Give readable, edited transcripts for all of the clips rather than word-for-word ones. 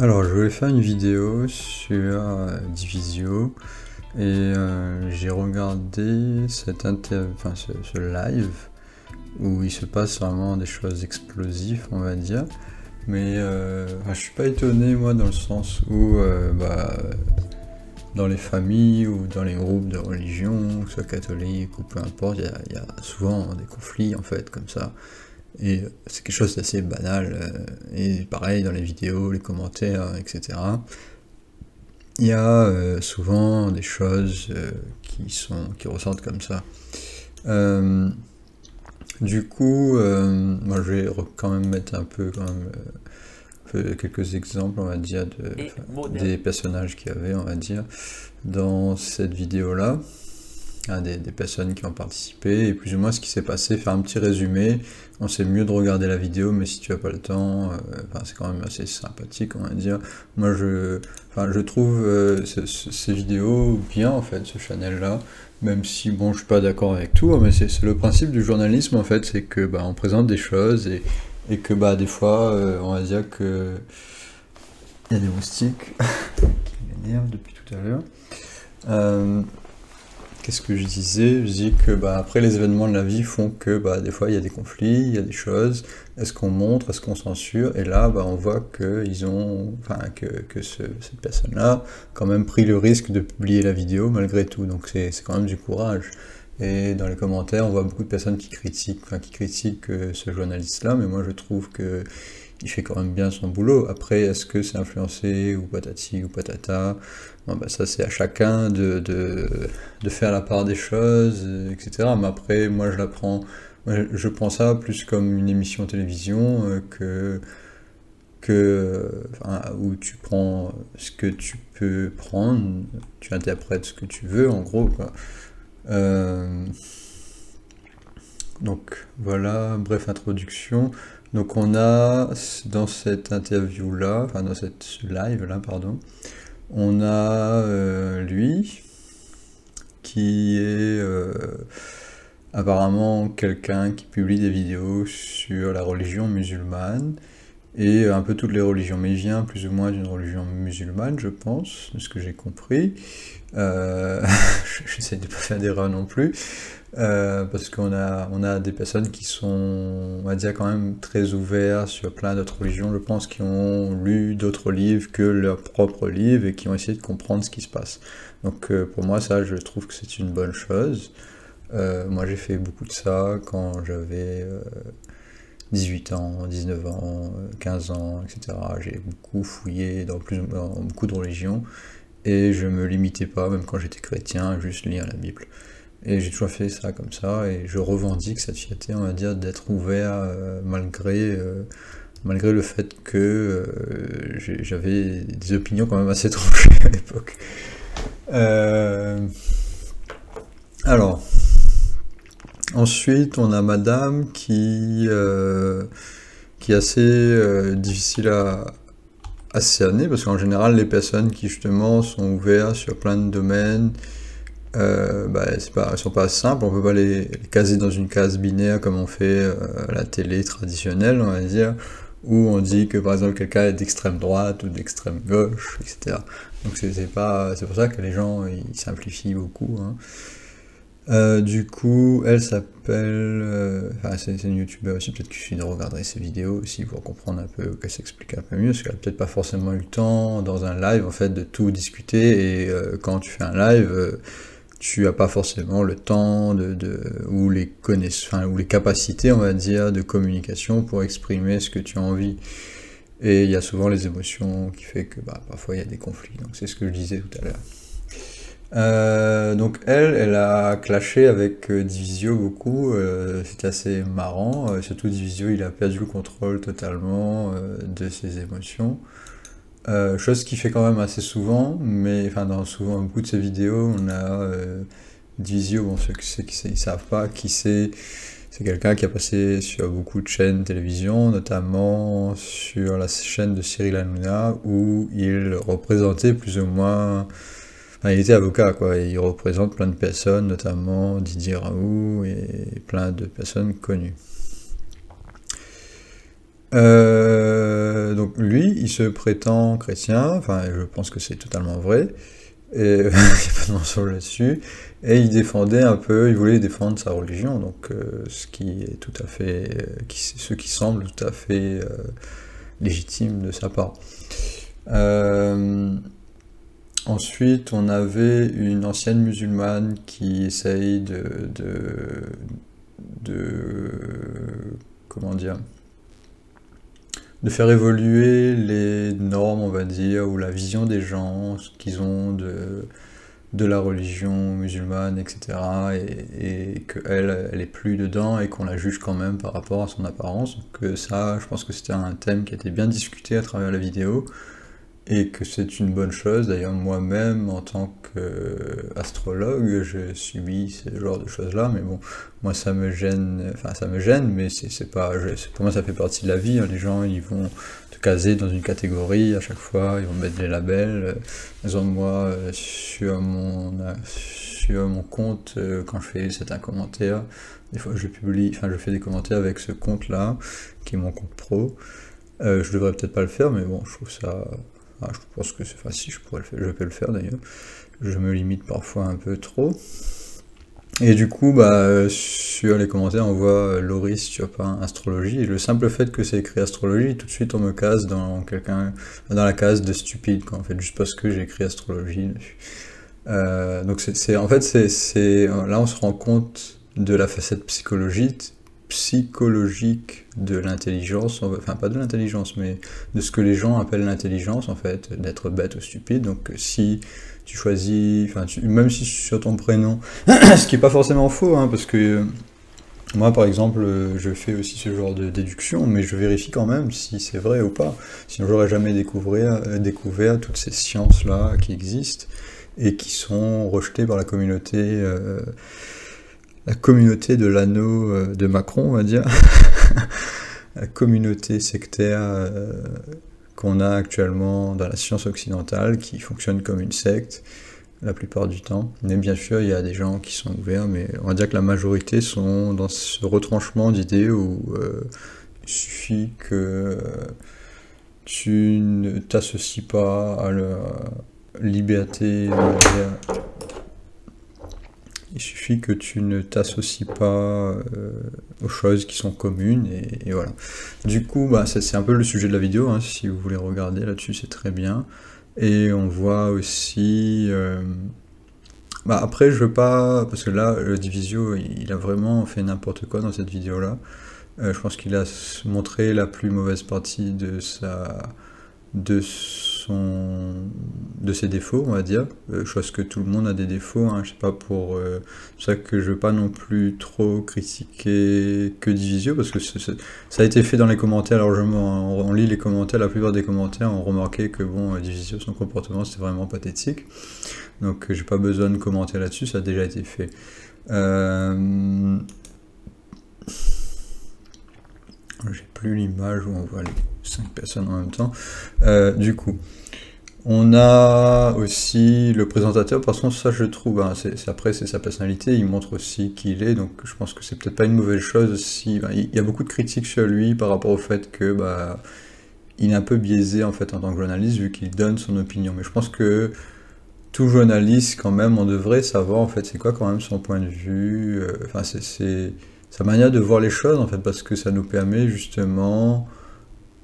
Alors, je voulais faire une vidéo sur Divisio et j'ai regardé ce live où il se passe vraiment des choses explosives, on va dire. Mais je suis pas étonné, moi, dans le sens où dans les familles ou dans les groupes de religion, que ce soit catholique ou peu importe, il y a souvent des conflits en fait, comme ça. Et c'est quelque chose d'assez banal, et pareil dans les vidéos, les commentaires, etc. Il y a souvent des choses qui ressortent comme ça. Du coup, moi je vais quand même mettre un peu quelques exemples, on va dire, des personnages qu'il y avait, on va dire, dans cette vidéo-là. Des personnes qui ont participé et plus ou moins ce qui s'est passé, faire un petit résumé. On sait mieux de regarder la vidéo, mais si tu as pas le temps, c'est quand même assez sympathique, on va dire. Moi je trouve ces vidéos bien en fait, ce channel là, même si bon je suis pas d'accord avec tout, hein, mais c'est le principe du journalisme en fait, c'est que on présente des choses et que des fois on va dire que il y a des moustiques qui m'énervent depuis tout à l'heure. Qu'est-ce que je disais? Je dis que après les événements de la vie font que des fois il y a des conflits, il y a des choses. Est-ce qu'on montre, est-ce qu'on censure? Et là on voit que cette personne-là a quand même pris le risque de publier la vidéo malgré tout. Donc c'est quand même du courage. Et dans les commentaires, on voit beaucoup de personnes qui critiquent ce journaliste-là, mais moi je trouve que il fait quand même bien son boulot. Après, est-ce que c'est influencé ou patati ou patata? Ça c'est à chacun de faire la part des choses, etc. Mais après, moi je prends ça plus comme une émission télévision où tu prends ce que tu peux prendre, tu interprètes ce que tu veux, en gros, quoi. Donc voilà, bref introduction. Donc on a dans cette interview là, dans cette live là, pardon, on a lui qui est apparemment quelqu'un qui publie des vidéos sur la religion musulmane et un peu toutes les religions, mais il vient plus ou moins d'une religion musulmane, je pense, de ce que j'ai compris. J'essaie de ne pas faire d'erreur non plus, parce qu'on a des personnes qui sont, on va dire, quand même très ouvertes sur plein d'autres religions, je pense, qui ont lu d'autres livres que leurs propres livres et qui ont essayé de comprendre ce qui se passe. Donc pour moi, ça, je trouve que c'est une bonne chose. Moi, j'ai fait beaucoup de ça quand j'avais 18 ans, 19 ans, 15 ans, etc. J'ai beaucoup fouillé dans beaucoup de religions et je me limitais pas, même quand j'étais chrétien, à juste lire la Bible. Et j'ai toujours fait ça comme ça et je revendique cette fierté, on va dire, d'être ouvert malgré le fait que j'avais des opinions quand même assez tranchées à l'époque. Alors, ensuite, on a madame qui est assez difficile à cerner, parce qu'en général, les personnes qui justement sont ouvertes sur plein de domaines, elles sont pas simples, on peut pas les caser dans une case binaire comme on fait à la télé traditionnelle, on va dire, où on dit que par exemple quelqu'un est d'extrême droite ou d'extrême gauche, etc. Donc c'est pour ça que les gens ils simplifient beaucoup, hein. Du coup, elle s'appelle... c'est une youtubeuse aussi, peut-être qu'il suffit de regarder ses vidéos aussi pour comprendre un peu, qu'elle s'explique un peu mieux, parce qu'elle n'a peut-être pas forcément eu le temps dans un live, en fait, de tout discuter, et quand tu fais un live, tu n'as pas forcément le temps ou les connaissances, ou les capacités, on va dire, de communication pour exprimer ce que tu as envie. Et il y a souvent les émotions qui fait que parfois il y a des conflits, donc c'est ce que je disais tout à l'heure. Donc elle a clashé avec Divisio beaucoup, c'était assez marrant, surtout Divisio il a perdu le contrôle totalement de ses émotions, chose qu'il fait quand même assez souvent, mais dans beaucoup de ses vidéos on a Divisio, bon ceux qui ne savent pas qui c'est quelqu'un qui a passé sur beaucoup de chaînes de télévision, notamment sur la chaîne de Cyril Hanouna où il représentait plus ou moins... il était avocat, quoi, et il représente plein de personnes, notamment Didier Raoult et plein de personnes connues. Donc lui, il se prétend chrétien, enfin je pense que c'est totalement vrai, et il n'y a pas de mensonge là-dessus, et il défendait un peu, il voulait défendre sa religion, donc ce qui est tout à fait, ce qui semble tout à fait légitime de sa part. Ensuite, on avait une ancienne musulmane qui essaye comment dire, de faire évoluer les normes, on va dire, ou la vision des gens, ce qu'ils ont de la religion musulmane, etc. Et qu'elle, elle est plus dedans et qu'on la juge quand même par rapport à son apparence. Donc ça, je pense que c'était un thème qui a été bien discuté à travers la vidéo. Et que c'est une bonne chose. D'ailleurs, moi-même, en tant qu'astrologue, je subis ce genre de choses-là, mais bon, moi ça me gêne, enfin ça me gêne, mais c'est pas, pour moi ça fait partie de la vie, hein. Les gens, ils vont te caser dans une catégorie à chaque fois, ils vont mettre des labels. Par exemple, moi, sur mon compte, quand je fais certains commentaires, des fois je publie, enfin je fais des commentaires avec ce compte-là, qui est mon compte pro. Je devrais peut-être pas le faire, mais bon, je trouve ça... je pense que c'est facile, je peux le faire d'ailleurs. Je me limite parfois un peu trop. Et du coup, sur les commentaires, on voit Loris Turpin Astrologie. Et le simple fait que c'est écrit astrologie, tout de suite on me case dans la case de stupide, quoi, en fait, juste parce que j'ai écrit astrologie dessus. Donc là on se rend compte de la facette psychologique de l'intelligence, enfin pas de l'intelligence, mais de ce que les gens appellent l'intelligence, en fait, d'être bête ou stupide. Donc si tu choisis, même si sur ton prénom, ce qui est pas forcément faux, hein, parce que moi par exemple, je fais aussi ce genre de déduction, mais je vérifie quand même si c'est vrai ou pas, sinon j'aurais jamais découvert toutes ces sciences-là qui existent, et qui sont rejetées par la communauté de l'anneau de Macron, on va dire, la communauté sectaire qu'on a actuellement dans la science occidentale, qui fonctionne comme une secte la plupart du temps. Mais bien sûr, il y a des gens qui sont ouverts, mais on va dire que la majorité sont dans ce retranchement d'idées où il suffit que tu ne t'associes pas à la liberté, il suffit que tu ne t'associes pas aux choses qui sont communes, et voilà. Du coup, c'est un peu le sujet de la vidéo, hein, si vous voulez regarder là-dessus, c'est très bien. Et on voit aussi... après, je veux pas... Parce que là, le Divisio, il a vraiment fait n'importe quoi dans cette vidéo-là. Je pense qu'il a montré la plus mauvaise partie de ses défauts, on va dire, chose que tout le monde a des défauts, hein, je sais pas, c'est pour ça que je veux pas non plus trop critiquer que Divisio, parce que ça a été fait dans les commentaires largement, on lit les commentaires, la plupart des commentaires ont remarqué que bon, Divisio, son comportement c'était vraiment pathétique, donc j'ai pas besoin de commenter là-dessus, ça a déjà été fait. J'ai plus l'image où on voit les 5 personnes en même temps. Du coup, on a aussi le présentateur. Par contre, ça je trouve, après c'est sa personnalité, il montre aussi qui il est, donc je pense que c'est peut-être pas une mauvaise chose. Il y a beaucoup de critiques sur lui par rapport au fait que il est un peu biaisé en fait en tant que journaliste, vu qu'il donne son opinion. Mais je pense que tout journaliste, quand même, on devrait savoir en fait c'est quoi quand même son point de vue. C'est sa manière de voir les choses, en fait, parce que ça nous permet justement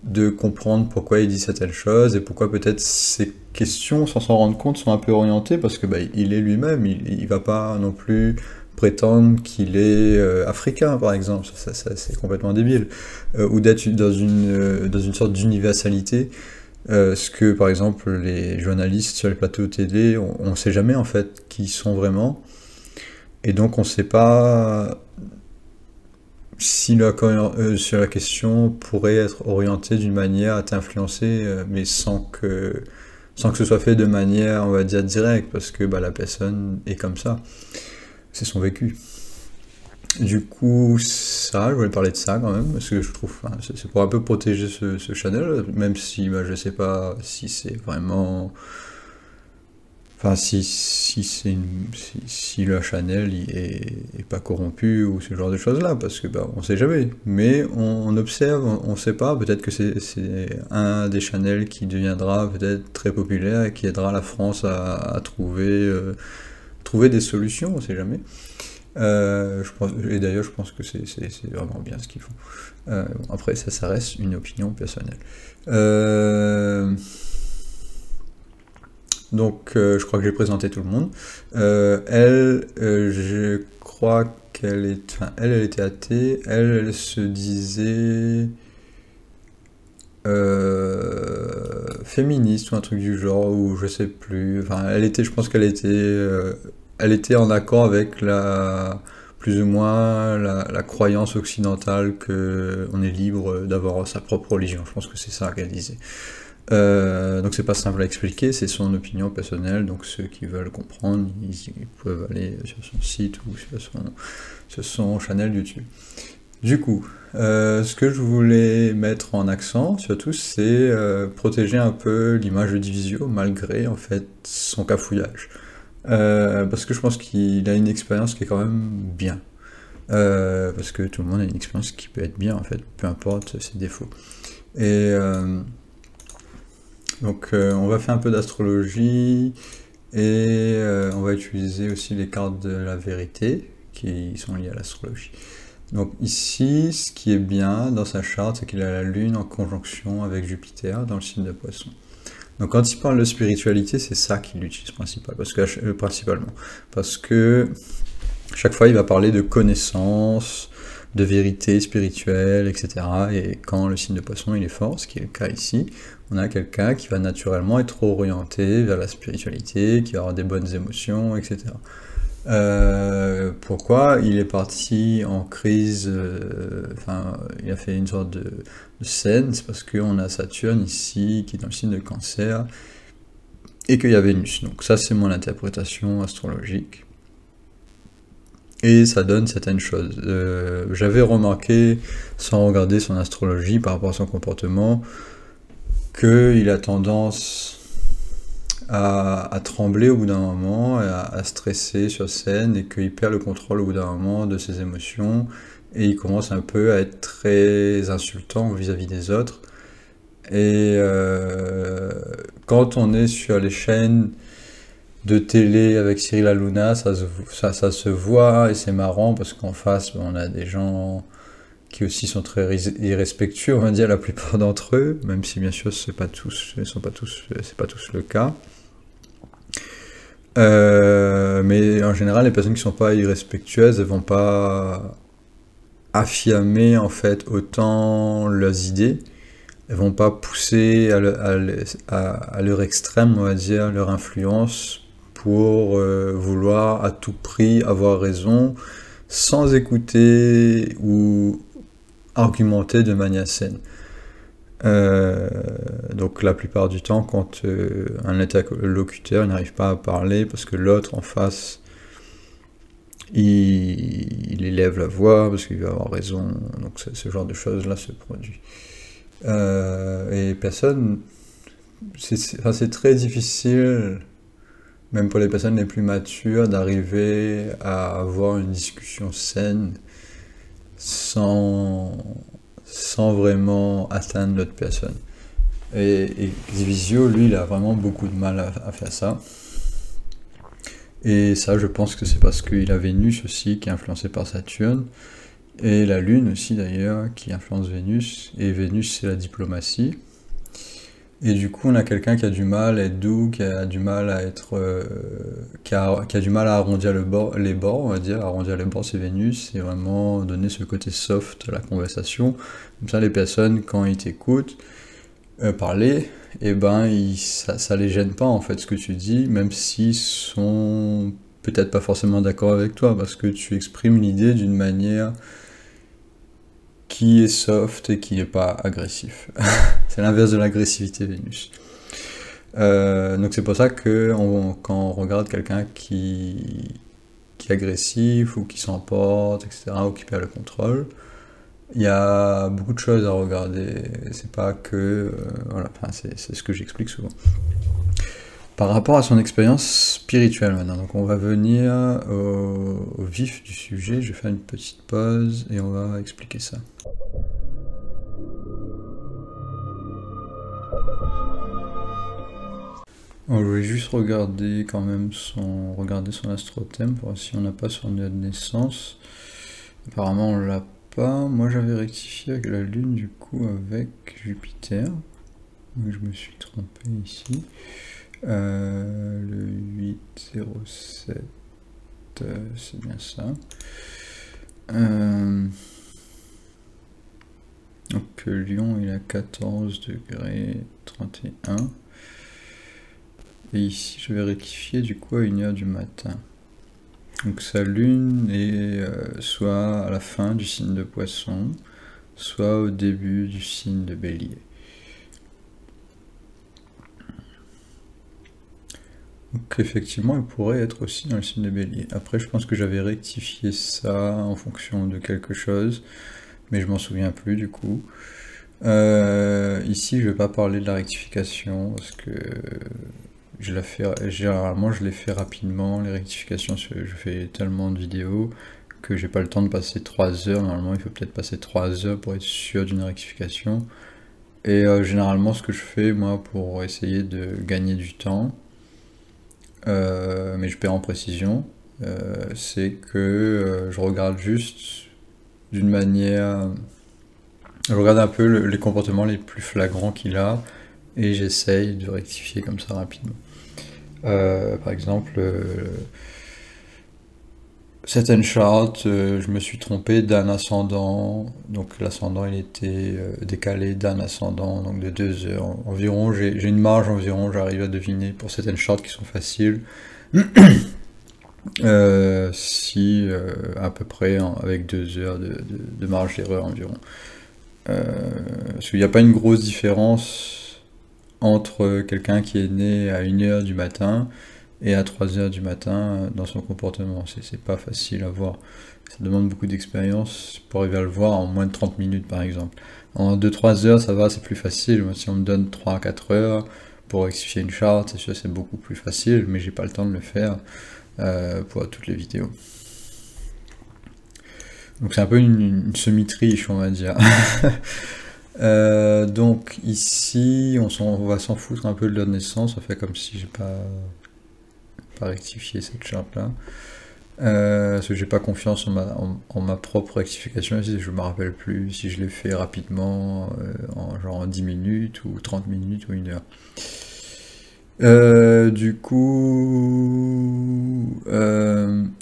de comprendre pourquoi il dit certaines choses, et pourquoi peut-être ces questions, sans s'en rendre compte, sont un peu orientées, parce que il est lui-même, il va pas non plus prétendre qu'il est africain, par exemple, ça c'est complètement débile, ou d'être dans une sorte d'universalité, ce que, par exemple, les journalistes sur les plateaux télé, on sait jamais, en fait, qui ils sont vraiment, et donc on sait pas... si sur la question pourrait être orientée d'une manière à t'influencer, mais sans que ce soit fait de manière, on va dire, directe, parce que la personne est comme ça, c'est son vécu. Du coup, je voulais parler de ça quand même, parce que je trouve, c'est pour un peu protéger ce channel, même si je sais pas si c'est vraiment Enfin, si le Chanel est pas corrompu ou ce genre de choses-là, parce que bah, on sait jamais. Mais on observe, on sait pas, peut-être que c'est un des Chanel qui deviendra peut-être très populaire et qui aidera la France à trouver des solutions, on sait jamais. Et d'ailleurs, je pense que c'est vraiment bien ce qu'ils font. Bon, après, ça reste une opinion personnelle. Donc, je crois que j'ai présenté tout le monde. Je crois enfin, elle était athée. Elle se disait féministe ou un truc du genre, ou je sais plus. Enfin, je pense elle était en accord avec plus ou moins la croyance occidentale que on est libre d'avoir sa propre religion. Je pense que c'est ça qu'elle disait. Donc c'est pas simple à expliquer, c'est son opinion personnelle, donc ceux qui veulent comprendre, ils peuvent aller sur son site ou sur son channel YouTube. Du coup, ce que je voulais mettre en accent, surtout, c'est protéger un peu l'image de Divisio, malgré en fait son cafouillage. Parce que je pense qu'il a une expérience qui est quand même bien. Parce que tout le monde a une expérience qui peut être bien, en fait, peu importe ses défauts. Et donc on va faire un peu d'astrologie et on va utiliser aussi les cartes de la vérité qui sont liées à l'astrologie. Donc ici, ce qui est bien dans sa charte, c'est qu'il a la Lune en conjonction avec Jupiter dans le signe de Poisson. Donc quand il parle de spiritualité, c'est ça qu'il utilise principalement. Parce que chaque fois, il va parler de connaissance, de vérité spirituelle, etc. Et quand le signe de Poisson il est fort, ce qui est le cas ici, on a quelqu'un qui va naturellement être orienté vers la spiritualité, qui va avoir des bonnes émotions, etc. Pourquoi il est parti en crise, enfin, il a fait une sorte de scène, c'est parce qu'on a Saturne ici, qui est dans le signe de Cancer, et qu'il y a Vénus. Donc ça, c'est mon interprétation astrologique. Et ça donne certaines choses. J'avais remarqué, sans regarder son astrologie par rapport à son comportement, qu'il a tendance à trembler au bout d'un moment, à stresser sur scène, et qu'il perd le contrôle au bout d'un moment de ses émotions, et il commence un peu à être très insultant vis-à-vis des autres. Et quand on est sur les chaînes de télé avec Cyril Hanouna, ça se voit, et c'est marrant parce qu'en face, on a des gens qui aussi sont très irrespectueux, on va dire, la plupart d'entre eux, même si bien sûr c'est pas tous le cas. Mais en général, les personnes qui sont pas irrespectueuses, elles vont pas affirmer en fait autant leurs idées, elles vont pas pousser à leur extrême, on va dire, leur influence pour vouloir à tout prix avoir raison, sans écouter ou argumenter de manière saine. Donc la plupart du temps, quand un interlocuteur n'arrive pas à parler parce que l'autre en face il élève la voix parce qu'il va avoir raison, donc ce genre de choses là se produit. Et personne, c'est très difficile, même pour les personnes les plus matures, d'arriver à avoir une discussion saine sans vraiment atteindre l'autre personne. Et Divisio, lui, il a vraiment beaucoup de mal à faire ça. Et ça, je pense que c'est parce qu'il a Vénus aussi, qui est influencé par Saturne, et la Lune aussi d'ailleurs, qui influence Vénus, et Vénus c'est la diplomatie. Et du coup, on a quelqu'un qui a du mal à être doux, qui a du mal à être, qui a du mal à arrondir les bords, on va dire. Arrondir les bords, c'est Vénus, c'est vraiment donner ce côté soft à la conversation. Comme ça, les personnes, quand ils t'écoutent parler, et ben, ça les gêne pas en fait ce que tu dis, même s'ils sont peut-être pas forcément d'accord avec toi, parce que tu exprimes l'idée d'une manière qui est soft et qui n'est pas agressif. C'est l'inverse de l'agressivité Vénus. Donc c'est pour ça que quand on regarde quelqu'un qui est agressif ou qui s'emporte, etc., ou qui perd le contrôle, il y a beaucoup de choses à regarder. C'est pas que... voilà, enfin, c'est ce que j'explique souvent. Par rapport à son expérience spirituelle maintenant, donc on va venir au vif du sujet, je vais faire une petite pause et on va expliquer ça. On voulait juste regarder quand même son astrothème pour voir si on n'a pas son année de naissance. Apparemment on l'a pas. Moi j'avais rectifié avec la Lune du coup avec Jupiter. Donc je me suis trompé ici. Le 807, c'est bien ça. Donc Lyon il a 14 degrés 31. Et ici je vais rectifier du coup à 1h du matin. Donc sa lune est soit à la fin du signe de Poisson, soit au début du signe de Bélier. Donc effectivement il pourrait être aussi dans le signe de Bélier. Après je pense que j'avais rectifié ça en fonction de quelque chose, mais je m'en souviens plus du coup. Ici je vais pas parler de la rectification parce que généralement je les fais rapidement, les rectifications, je fais tellement de vidéos que j'ai pas le temps de passer 3 heures, normalement il faut peut-être passer 3 heures pour être sûr d'une rectification. Et généralement ce que je fais moi pour essayer de gagner du temps, mais je perds en précision, c'est que je regarde juste d'une manière... Je regarde un peu les comportements les plus flagrants qu'il a, et j'essaye de rectifier comme ça rapidement. Par exemple, certaines chartes, je me suis trompé d'un ascendant, donc l'ascendant il était décalé d'un ascendant, donc de 2 heures environ. J'ai une marge environ, j'arrive à deviner pour certaines chartes qui sont faciles. Si à peu près avec 2 heures de marge d'erreur environ. Parce qu'il n'y a pas une grosse différence entre quelqu'un qui est né à 1h du matin et à 3h du matin dans son comportement. C'est pas facile à voir. Ça demande beaucoup d'expérience pour arriver à le voir en moins de 30 minutes par exemple. En 2-3 heures ça va, c'est plus facile. Moi, si on me donne 3-4 heures pour rectifier une charte, c'est sûr c'est beaucoup plus facile, mais j'ai pas le temps de le faire pour toutes les vidéos. Donc c'est un peu une semi-triche, on va dire. Donc ici, on va s'en foutre un peu de la naissance, on fait comme si j'ai pas rectifié cette charte-là. Parce que j'ai pas confiance en ma propre rectification, je me rappelle plus si je l'ai fait rapidement, en 10 minutes, ou 30 minutes, ou 1 heure. Du coup,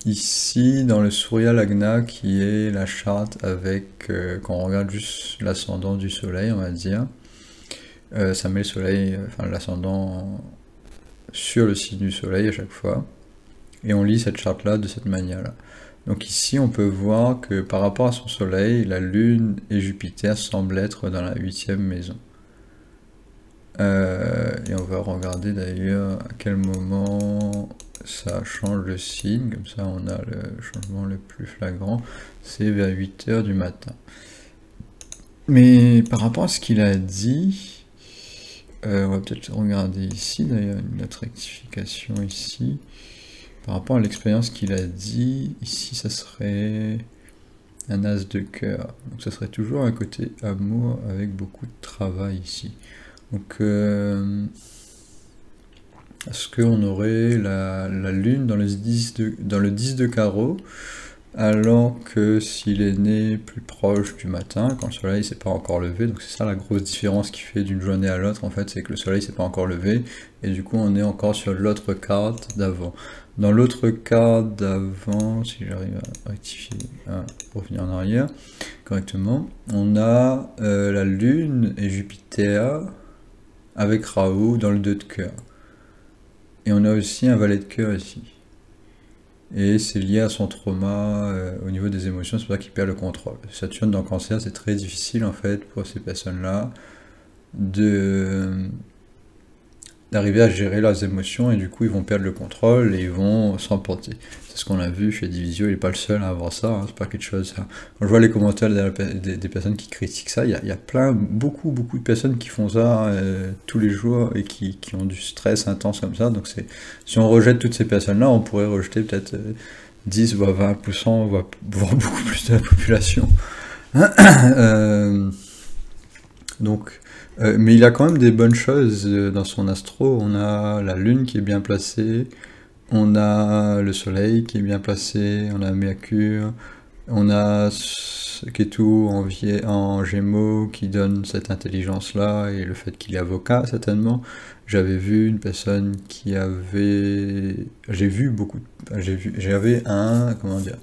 ici dans le Surya Lagna, qui est la charte avec, quand on regarde juste l'ascendant du soleil, on va dire, ça met le soleil, enfin l'ascendant sur le signe du soleil à chaque fois, et on lit cette charte là de cette manière là. Donc ici on peut voir que par rapport à son soleil, la lune et Jupiter semblent être dans la 8e maison. Et on va regarder d'ailleurs à quel moment ça change le signe, comme ça on a le changement le plus flagrant, c'est vers 8h du matin. Mais par rapport à ce qu'il a dit, on va peut-être regarder ici, d'ailleurs une autre rectification ici, par rapport à l'expérience qu'il a dit, ici ça serait un as de cœur, donc ça serait toujours un côté amour avec beaucoup de travail ici. Donc, est-ce qu'on aurait la lune dans le 10 de carreau, alors que s'il est né plus proche du matin, quand le soleil s'est pas encore levé, donc c'est ça la grosse différence qui fait d'une journée à l'autre, en fait, c'est que le soleil s'est pas encore levé, et du coup on est encore sur l'autre carte d'avant. Dans l'autre carte d'avant, si j'arrive à rectifier, à revenir en arrière correctement, on a la lune et Jupiter, avec Raoult dans le 2 de cœur. Et on a aussi un valet de cœur ici. Et c'est lié à son trauma au niveau des émotions, c'est pour ça qu'il perd le contrôle. Saturne dans Cancer, c'est très difficile en fait pour ces personnes-là d'arriver à gérer leurs émotions, et du coup ils vont perdre le contrôle et ils vont s'emporter. C'est ce qu'on a vu chez Divisio, il n'est pas le seul à avoir ça, hein, c'est pas quelque chose... Hein. Quand je vois les commentaires des personnes qui critiquent ça, il y a beaucoup de personnes qui font ça tous les jours et qui ont du stress intense comme ça, donc si on rejette toutes ces personnes-là, on pourrait rejeter peut-être 10 voire 20%, voire beaucoup plus de la population. Donc... mais il a quand même des bonnes choses dans son astro. On a la lune qui est bien placée, on a le soleil qui est bien placé, on a Mercure, on a Ketu en Gémeaux qui donne cette intelligence-là, et le fait qu'il est avocat, certainement. J'avais vu une personne qui avait... J'avais comment dire...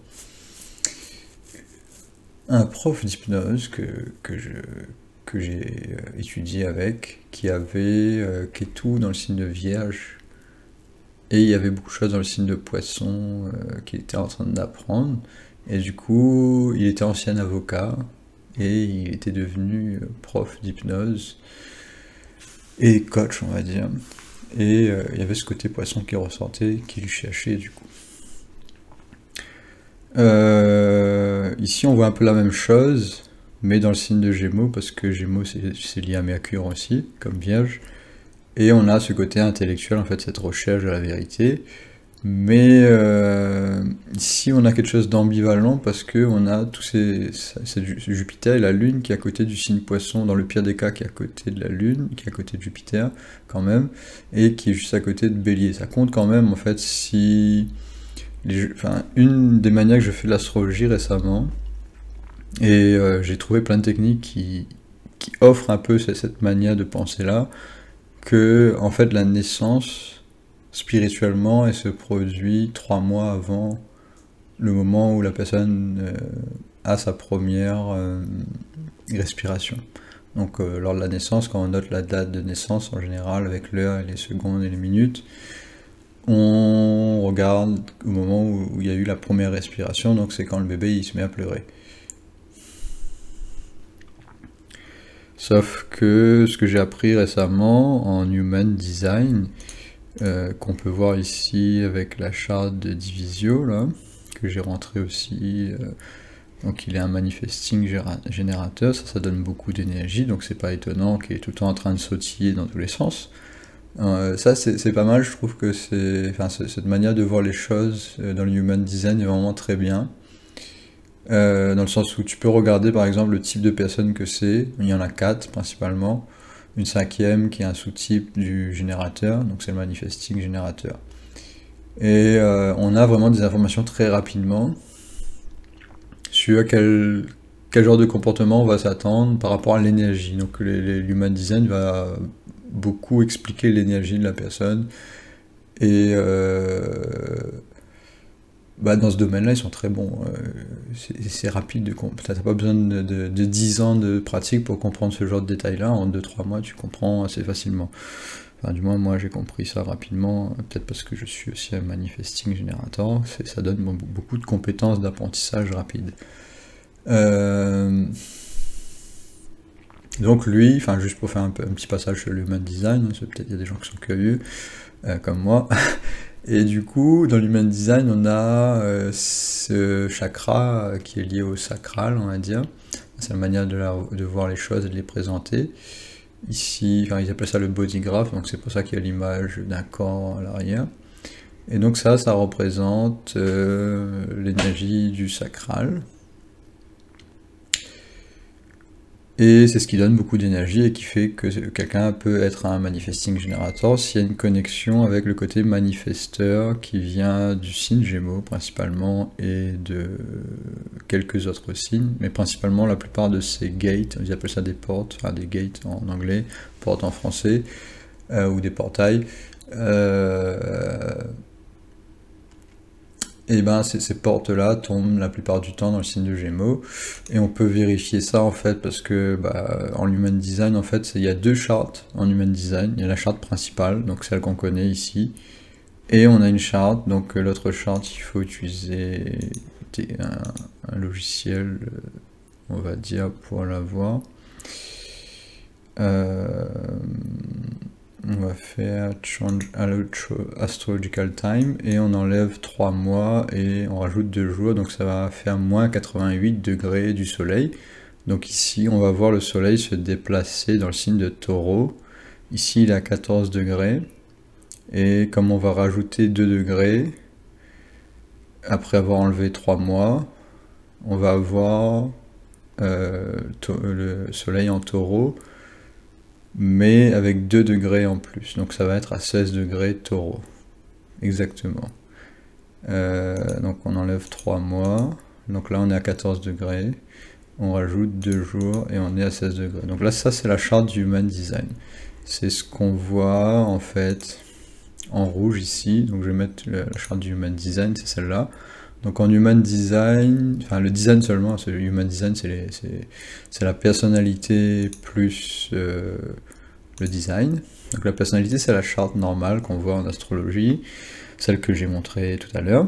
un prof d'hypnose que j'ai étudié avec, qui avait Ketu dans le signe de Vierge, et il y avait beaucoup de choses dans le signe de Poisson qu'il était en train d'apprendre, et du coup il était ancien avocat, et il était devenu prof d'hypnose, et coach on va dire, et il y avait ce côté Poisson qui ressortait, qui lui cherchait du coup. Ici on voit un peu la même chose, mais dans le signe de Gémeaux, parce que Gémeaux c'est lié à Mercure aussi, comme Vierge, et on a ce côté intellectuel, en fait, cette recherche de la vérité, mais ici on a quelque chose d'ambivalent, parce que on a c'est Jupiter et la Lune qui est à côté du signe Poisson, dans le pire des cas qui est à côté de la Lune, qui est à côté de Jupiter, quand même, et qui est juste à côté de Bélier. Ça compte quand même, en fait, si... une des manières que je fais de l'astrologie récemment, et j'ai trouvé plein de techniques qui offrent un peu cette manière de penser là, que en fait la naissance spirituellement elle se produit 3 mois avant le moment où la personne a sa première respiration. Donc lors de la naissance, quand on note la date de naissance en général avec l'heure et les secondes et les minutes, on regarde au moment où il y a eu la première respiration, donc c'est quand le bébé il se met à pleurer. Sauf que ce que j'ai appris récemment en Human Design, qu'on peut voir ici avec la charte de Divisio, là, que j'ai rentré aussi, donc il est un manifesting générateur, ça donne beaucoup d'énergie, donc c'est pas étonnant qu'il est tout le temps en train de sautiller dans tous les sens. Ça c'est pas mal, je trouve que cette manière de voir les choses dans le Human Design est vraiment très bien. Dans le sens où tu peux regarder par exemple le type de personne que c'est, il y en a 4 principalement, une 5e qui est un sous-type du générateur, donc c'est le manifesting générateur. Et on a vraiment des informations très rapidement sur quel genre de comportement on va s'attendre par rapport à l'énergie. Donc l'Human Design va beaucoup expliquer l'énergie de la personne, et dans ce domaine-là, ils sont très bons. C'est rapide, t'as pas besoin de 10 ans de pratique pour comprendre ce genre de détails-là. En 2-3 mois, tu comprends assez facilement. Enfin, du moins, moi, j'ai compris ça rapidement, peut-être parce que je suis aussi un manifesting générateur. Ça donne beaucoup de compétences d'apprentissage rapide. Donc lui, juste pour faire un petit passage sur le Human Design, peut-être il y a des gens qui sont curieux, comme moi. Et du coup, dans l'Human Design, on a ce chakra qui est lié au sacral, on va dire. C'est la manière de voir les choses et de les présenter. Ici, ils appellent ça le body graph, donc c'est pour ça qu'il y a l'image d'un corps à l'arrière. Et donc ça représente l'énergie du sacral. Et c'est ce qui donne beaucoup d'énergie et qui fait que quelqu'un peut être un manifesting générateur s'il y a une connexion avec le côté manifesteur qui vient du signe Gémeaux principalement et de quelques autres signes, mais principalement la plupart de ces gates, ils appellent ça des portes, des gates en anglais, portes en français, ou des portails. Et ces portes-là tombent la plupart du temps dans le signe de Gémeaux, et on peut vérifier ça en fait parce que en Human Design, en fait, il y a 2 chartes en Human Design. Il y a la charte principale, donc celle qu'on connaît ici, et on a une charte, donc l'autre charte, il faut utiliser un logiciel, on va dire, pour la voir. On va faire Change Astrological Time et on enlève 3 mois et on rajoute 2 jours, donc ça va faire moins 88 degrés du soleil. Donc ici on va voir le soleil se déplacer dans le signe de Taureau. Ici il est à 14 degrés et comme on va rajouter 2 degrés après avoir enlevé 3 mois, on va avoir le soleil en Taureau, mais avec 2 degrés en plus, donc ça va être à 16 degrés Taureau, exactement. Donc on enlève 3 mois, donc là on est à 14 degrés, on rajoute 2 jours et on est à 16 degrés. Donc là ça c'est la charte du Human Design, c'est ce qu'on voit en fait en rouge ici, donc je vais mettre la charte du Human Design, c'est celle-là. Donc en Human Design, enfin le design seulement, le Human Design c'est la personnalité plus le design. Donc la personnalité c'est la charte normale qu'on voit en astrologie, celle que j'ai montrée tout à l'heure.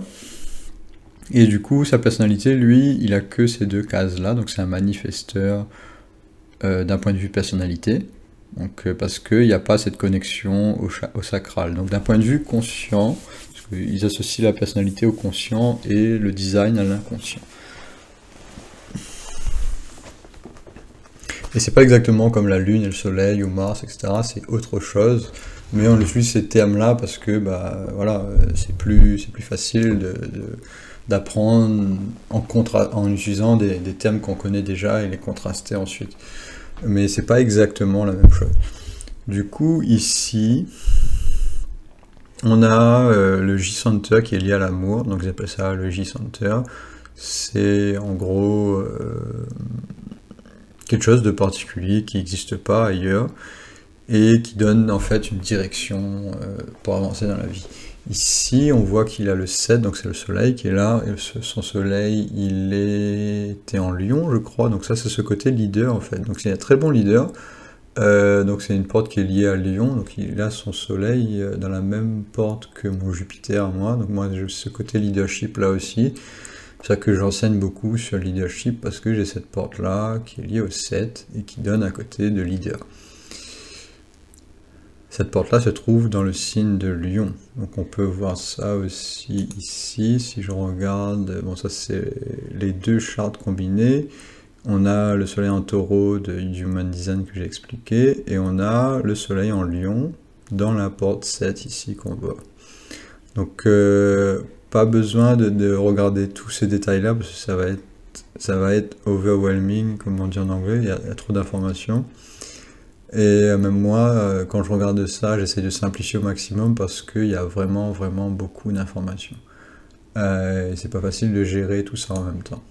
Et du coup sa personnalité, lui, il a que ces 2 cases là, donc c'est un manifesteur d'un point de vue personnalité. Donc parce qu'il n'y a pas cette connexion au sacral. Donc d'un point de vue conscient, ils associent la personnalité au conscient et le design à l'inconscient. Et c'est pas exactement comme la Lune et le Soleil ou Mars, etc. C'est autre chose. Mais on utilise ces termes-là parce que voilà, c'est plus facile d'apprendre en utilisant des termes qu'on connaît déjà et les contraster ensuite. Mais c'est pas exactement la même chose. Du coup, ici, on a le J-Center qui est lié à l'amour, donc j'appelle ça le J-Center. C'est en gros quelque chose de particulier qui n'existe pas ailleurs et qui donne en fait une direction pour avancer dans la vie. Ici, on voit qu'il a le 7, donc c'est le soleil qui est là, et son soleil, il était en Lion, je crois, donc ça c'est ce côté leader en fait. Donc c'est un très bon leader. Donc c'est une porte qui est liée à Lion, donc il a son soleil dans la même porte que mon Jupiter, moi, donc moi j'ai ce côté leadership là aussi. C'est ça que j'enseigne beaucoup sur le leadership parce que j'ai cette porte là qui est liée au 7 et qui donne un côté de leader. Cette porte là se trouve dans le signe de Lion, donc on peut voir ça aussi ici. Si je regarde, bon ça c'est les 2 chartes combinées. On a le soleil en Taureau de Human Design que j'ai expliqué, et on a le soleil en Lion dans la porte 7 ici qu'on voit. Donc pas besoin de regarder tous ces détails là parce que ça va être overwhelming, comme on dit en anglais, il y a trop d'informations. Et même moi, quand je regarde ça, j'essaie de simplifier au maximum parce qu'il y a vraiment beaucoup d'informations. Et c'est pas facile de gérer tout ça en même temps.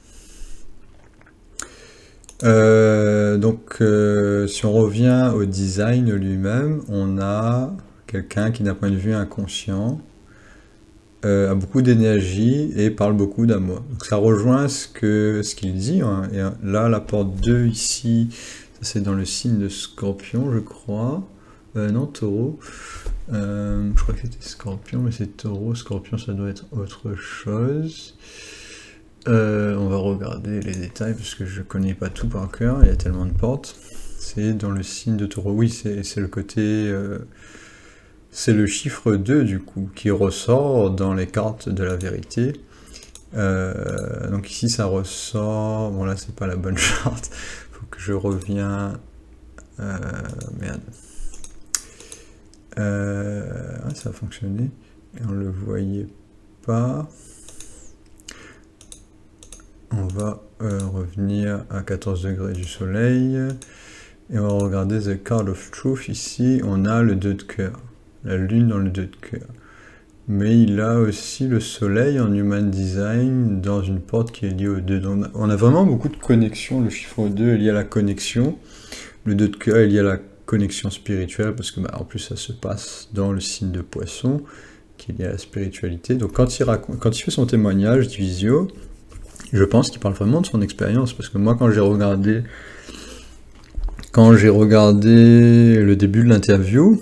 Donc si on revient au design lui-même, on a quelqu'un qui d'un point de vue inconscient a beaucoup d'énergie et parle beaucoup d'amour. Donc ça rejoint ce qu'il dit, hein. Et là la porte 2 ici, ça c'est dans le signe de Scorpion je crois, non Taureau, je crois que c'était Scorpion mais c'est Taureau, Scorpion ça doit être autre chose. On va regarder les détails parce que je connais pas tout par cœur, il y a tellement de portes. C'est dans le signe de Taureau, oui c'est le côté, c'est le chiffre 2 du coup, qui ressort dans les cartes de la vérité. Donc ici ça ressort, bon là c'est pas la bonne charte, faut que je reviens, merde. Ça a fonctionné, et on le voyait pas. On va revenir à 14 degrés du soleil et on va regarder The Card of Truth. Ici on a le 2 de cœur, la lune dans le 2 de cœur, mais il a aussi le soleil en Human Design dans une porte qui est liée au 2. Donc on a vraiment beaucoup de connexions. Le chiffre 2 est lié à la connexion, le 2 de cœur est lié à la connexion spirituelle parce que en plus ça se passe dans le signe de Poisson qui est lié à la spiritualité. Donc quand il fait son témoignage Divisio, je pense qu'il parle vraiment de son expérience, parce que moi quand j'ai regardé le début de l'interview,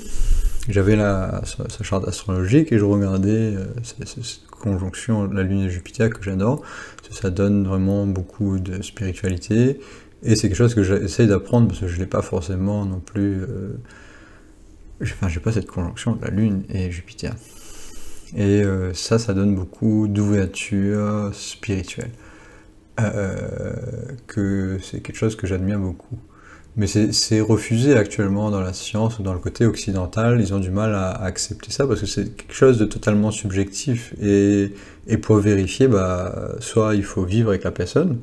j'avais sa charte astrologique et je regardais cette conjonction la Lune et Jupiter que j'adore, ça donne vraiment beaucoup de spiritualité et c'est quelque chose que j'essaye d'apprendre parce que je ne l'ai pas forcément non plus enfin j'ai pas cette conjonction de la Lune et Jupiter. Et ça donne beaucoup d'ouverture spirituelle. Que c'est quelque chose que j'admire beaucoup. Mais c'est refusé actuellement dans la science ou dans le côté occidental, ils ont du mal à accepter ça parce que c'est quelque chose de totalement subjectif. Et pour vérifier, bah, soit il faut vivre avec la personne,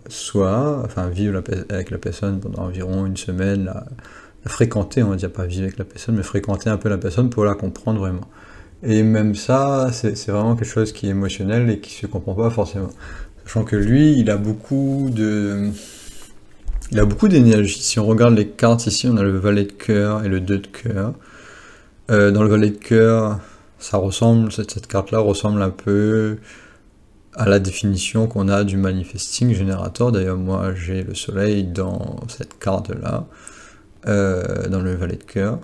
soit, enfin vivre avec la personne pendant environ une semaine, la fréquenter, on va dire pas vivre avec la personne, mais fréquenter un peu la personne pour la comprendre vraiment. Et même ça, c'est vraiment quelque chose qui est émotionnel et qui se comprend pas forcément. Sachant que lui, il a beaucoup d'énergie. Si on regarde les cartes ici, on a le valet de cœur et le 2 de cœur. Dans le valet de cœur, cette carte-là ressemble un peu à la définition qu'on a du manifesting generator. D'ailleurs, moi, j'ai le soleil dans cette carte-là, dans le valet de cœur.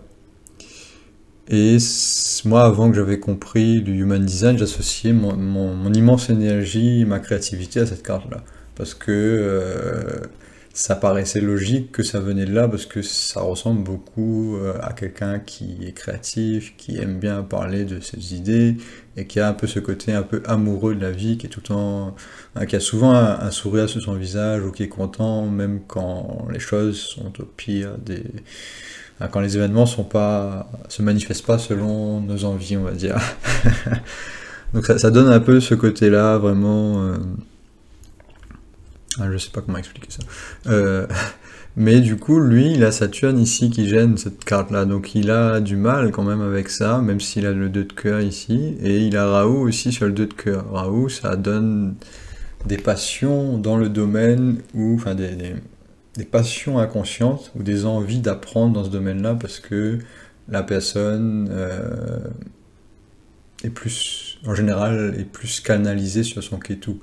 Et moi, avant que j'avais compris le Human Design, j'associais mon immense énergie, ma créativité à cette carte-là. Parce que ça paraissait logique que ça venait de là, parce que ça ressemble beaucoup à quelqu'un qui est créatif, qui aime bien parler de ses idées, et qui a un peu ce côté un peu amoureux de la vie, qui est tout le temps, qui a souvent un sourire sur son visage, ou qui est content, même quand les choses sont au pire quand les événements se manifestent pas selon nos envies, on va dire. Donc ça donne un peu ce côté-là, vraiment... je sais pas comment expliquer ça. Mais du coup, lui, il a Saturne ici qui gêne cette carte-là. Donc il a du mal quand même avec ça, même s'il a le 2 de cœur ici. Et il a Rahu aussi sur le 2 de cœur. Rahu, ça donne des passions dans le domaine où... Enfin, des passions inconscientes ou des envies d'apprendre dans ce domaine-là parce que la personne en général, est plus canalisée sur son Ketu.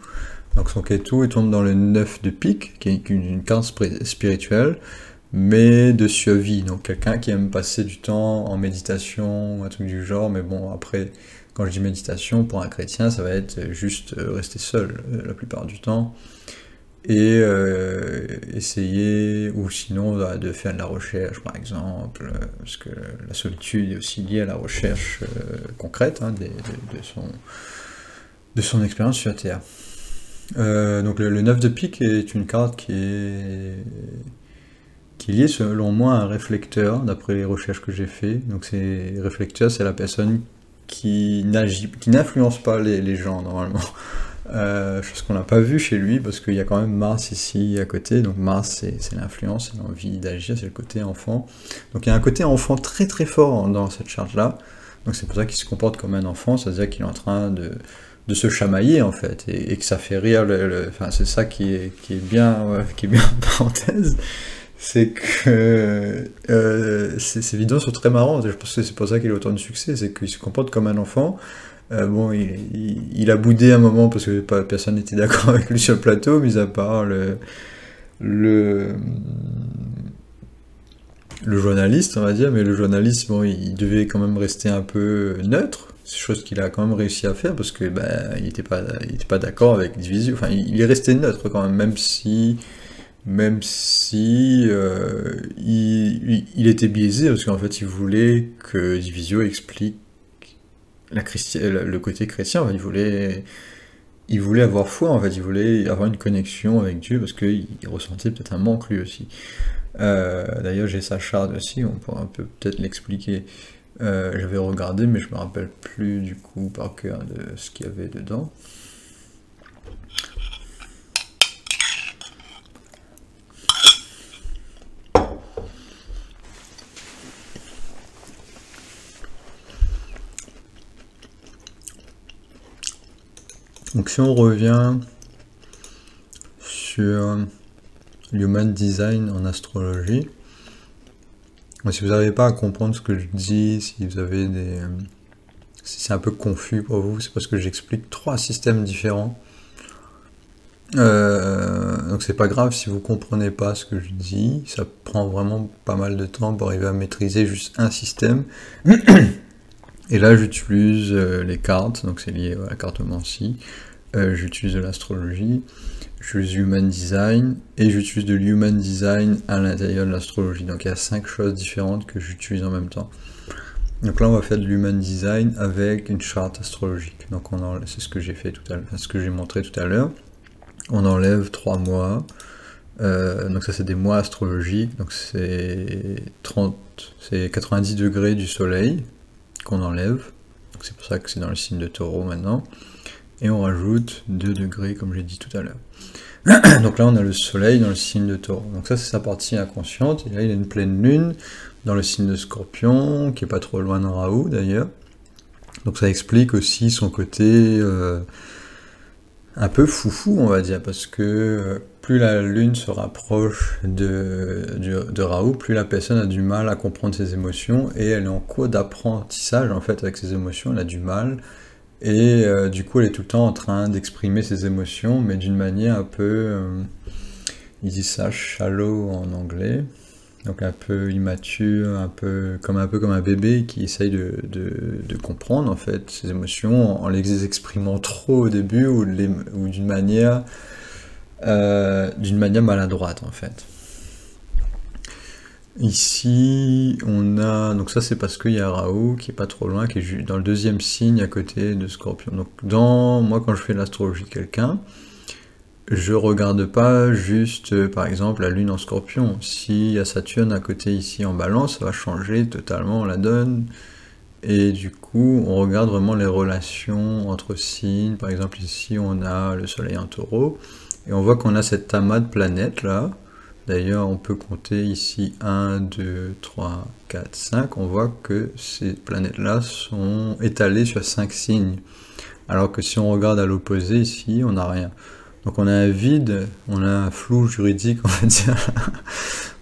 Donc son Ketu, il tombe dans le 9 de pique, qui est une carte spirituelle, mais de survie. Donc quelqu'un qui aime passer du temps en méditation, un truc du genre, mais bon, après, quand je dis méditation, pour un chrétien, ça va être juste rester seul la plupart du temps. Et essayer, ou sinon de faire de la recherche par exemple, parce que la solitude est aussi liée à la recherche concrète de son expérience sur Terre. Donc le 9 de pique est une carte qui est liée selon moi à un réflecteur, d'après les recherches que j'ai fait. Donc c'est réflecteur, c'est la personne qui n'influence pas les gens normalement. Chose qu'on n'a pas vu chez lui, parce qu'il y a quand même Mars ici à côté, donc Mars c'est l'influence, c'est l'envie d'agir, c'est le côté enfant. Donc il y a un côté enfant très très fort dans cette charte-là, donc c'est pour ça qu'il se comporte comme un enfant, c'est-à-dire qu'il est en train de se chamailler en fait, et que ça fait rire, enfin c'est ça qui est bien en parenthèse, c'est que ces vidéos sont très marrantes, et je pense que c'est pour ça qu'il a autant de succès, c'est qu'il se comporte comme un enfant. Bon, il a boudé un moment parce que personne n'était d'accord avec lui sur le plateau, mis à part le journaliste, on va dire, mais le journaliste, bon, il devait quand même rester un peu neutre, c'est chose qu'il a quand même réussi à faire, parce que il était pas d'accord avec Divisio, enfin, il est resté neutre quand même si il était biaisé, parce qu'en fait, il voulait que Divisio explique le côté chrétien, il voulait avoir foi, en fait, il voulait avoir une connexion avec Dieu, parce qu'il ressentait peut-être un manque lui aussi. D'ailleurs, j'ai sa charte aussi, on pourra peut-être l'expliquer. J'avais regardé, mais je me rappelle plus du coup par cœur de ce qu'il y avait dedans. Donc si on revient sur l'Human Design en astrologie, si vous n'arrivez pas à comprendre ce que je dis, si vous avez si c'est un peu confus pour vous, c'est parce que j'explique 3 systèmes différents. Donc c'est pas grave si vous comprenez pas ce que je dis, ça prend vraiment pas mal de temps pour arriver à maîtriser juste un système. Et là, j'utilise les cartes, donc c'est lié à la cartomancie. J'utilise de l'astrologie. j'utilise Human Design, et j'utilise de l'Human Design à l'intérieur de l'astrologie. Donc il y a 5 choses différentes que j'utilise en même temps. Donc là on va faire de l'Human Design avec une charte astrologique. Donc c'est ce que j'ai fait tout à l'heure, ce que j'ai montré tout à l'heure. On enlève 3 mois. Donc ça c'est des mois astrologiques, donc c'est 90 degrés du soleil qu'on enlève, donc c'est pour ça que c'est dans le signe de Taureau maintenant, et on rajoute 2 degrés comme j'ai dit tout à l'heure. Donc là on a le soleil dans le signe de Taureau, donc ça c'est sa partie inconsciente, et là il y a une pleine lune dans le signe de Scorpion, qui est pas trop loin de Raoult d'ailleurs, donc ça explique aussi son côté un peu foufou on va dire, parce que plus la lune se rapproche de Raoult, plus la personne a du mal à comprendre ses émotions, et elle est en cours d'apprentissage en fait avec ses émotions, elle a du mal, et du coup elle est tout le temps en train d'exprimer ses émotions, mais d'une manière un peu, ils disent ça shallow en anglais, donc un peu immature, un peu comme un bébé qui essaye de comprendre en fait ses émotions en les exprimant trop au début, ou d'une manière maladroite en fait. Ici on a, donc ça c'est parce qu'il y a Raoult qui est pas trop loin, qui est dans le 2e signe à côté de Scorpion. Donc moi quand je fais l'astrologie de quelqu'un, je regarde pas juste par exemple la lune en Scorpion. S'il y a Saturne à côté ici en Balance, ça va changer totalement la donne, et du coup on regarde vraiment les relations entre signes. Par exemple ici on a le soleil en Taureau, et on voit qu'on a cette amas de planètes là. D'ailleurs on peut compter ici 1, 2, 3, 4, 5, on voit que ces planètes là sont étalées sur 5 signes, alors que si on regarde à l'opposé ici, on n'a rien. Donc on a un vide, on a un flou juridique, on va dire,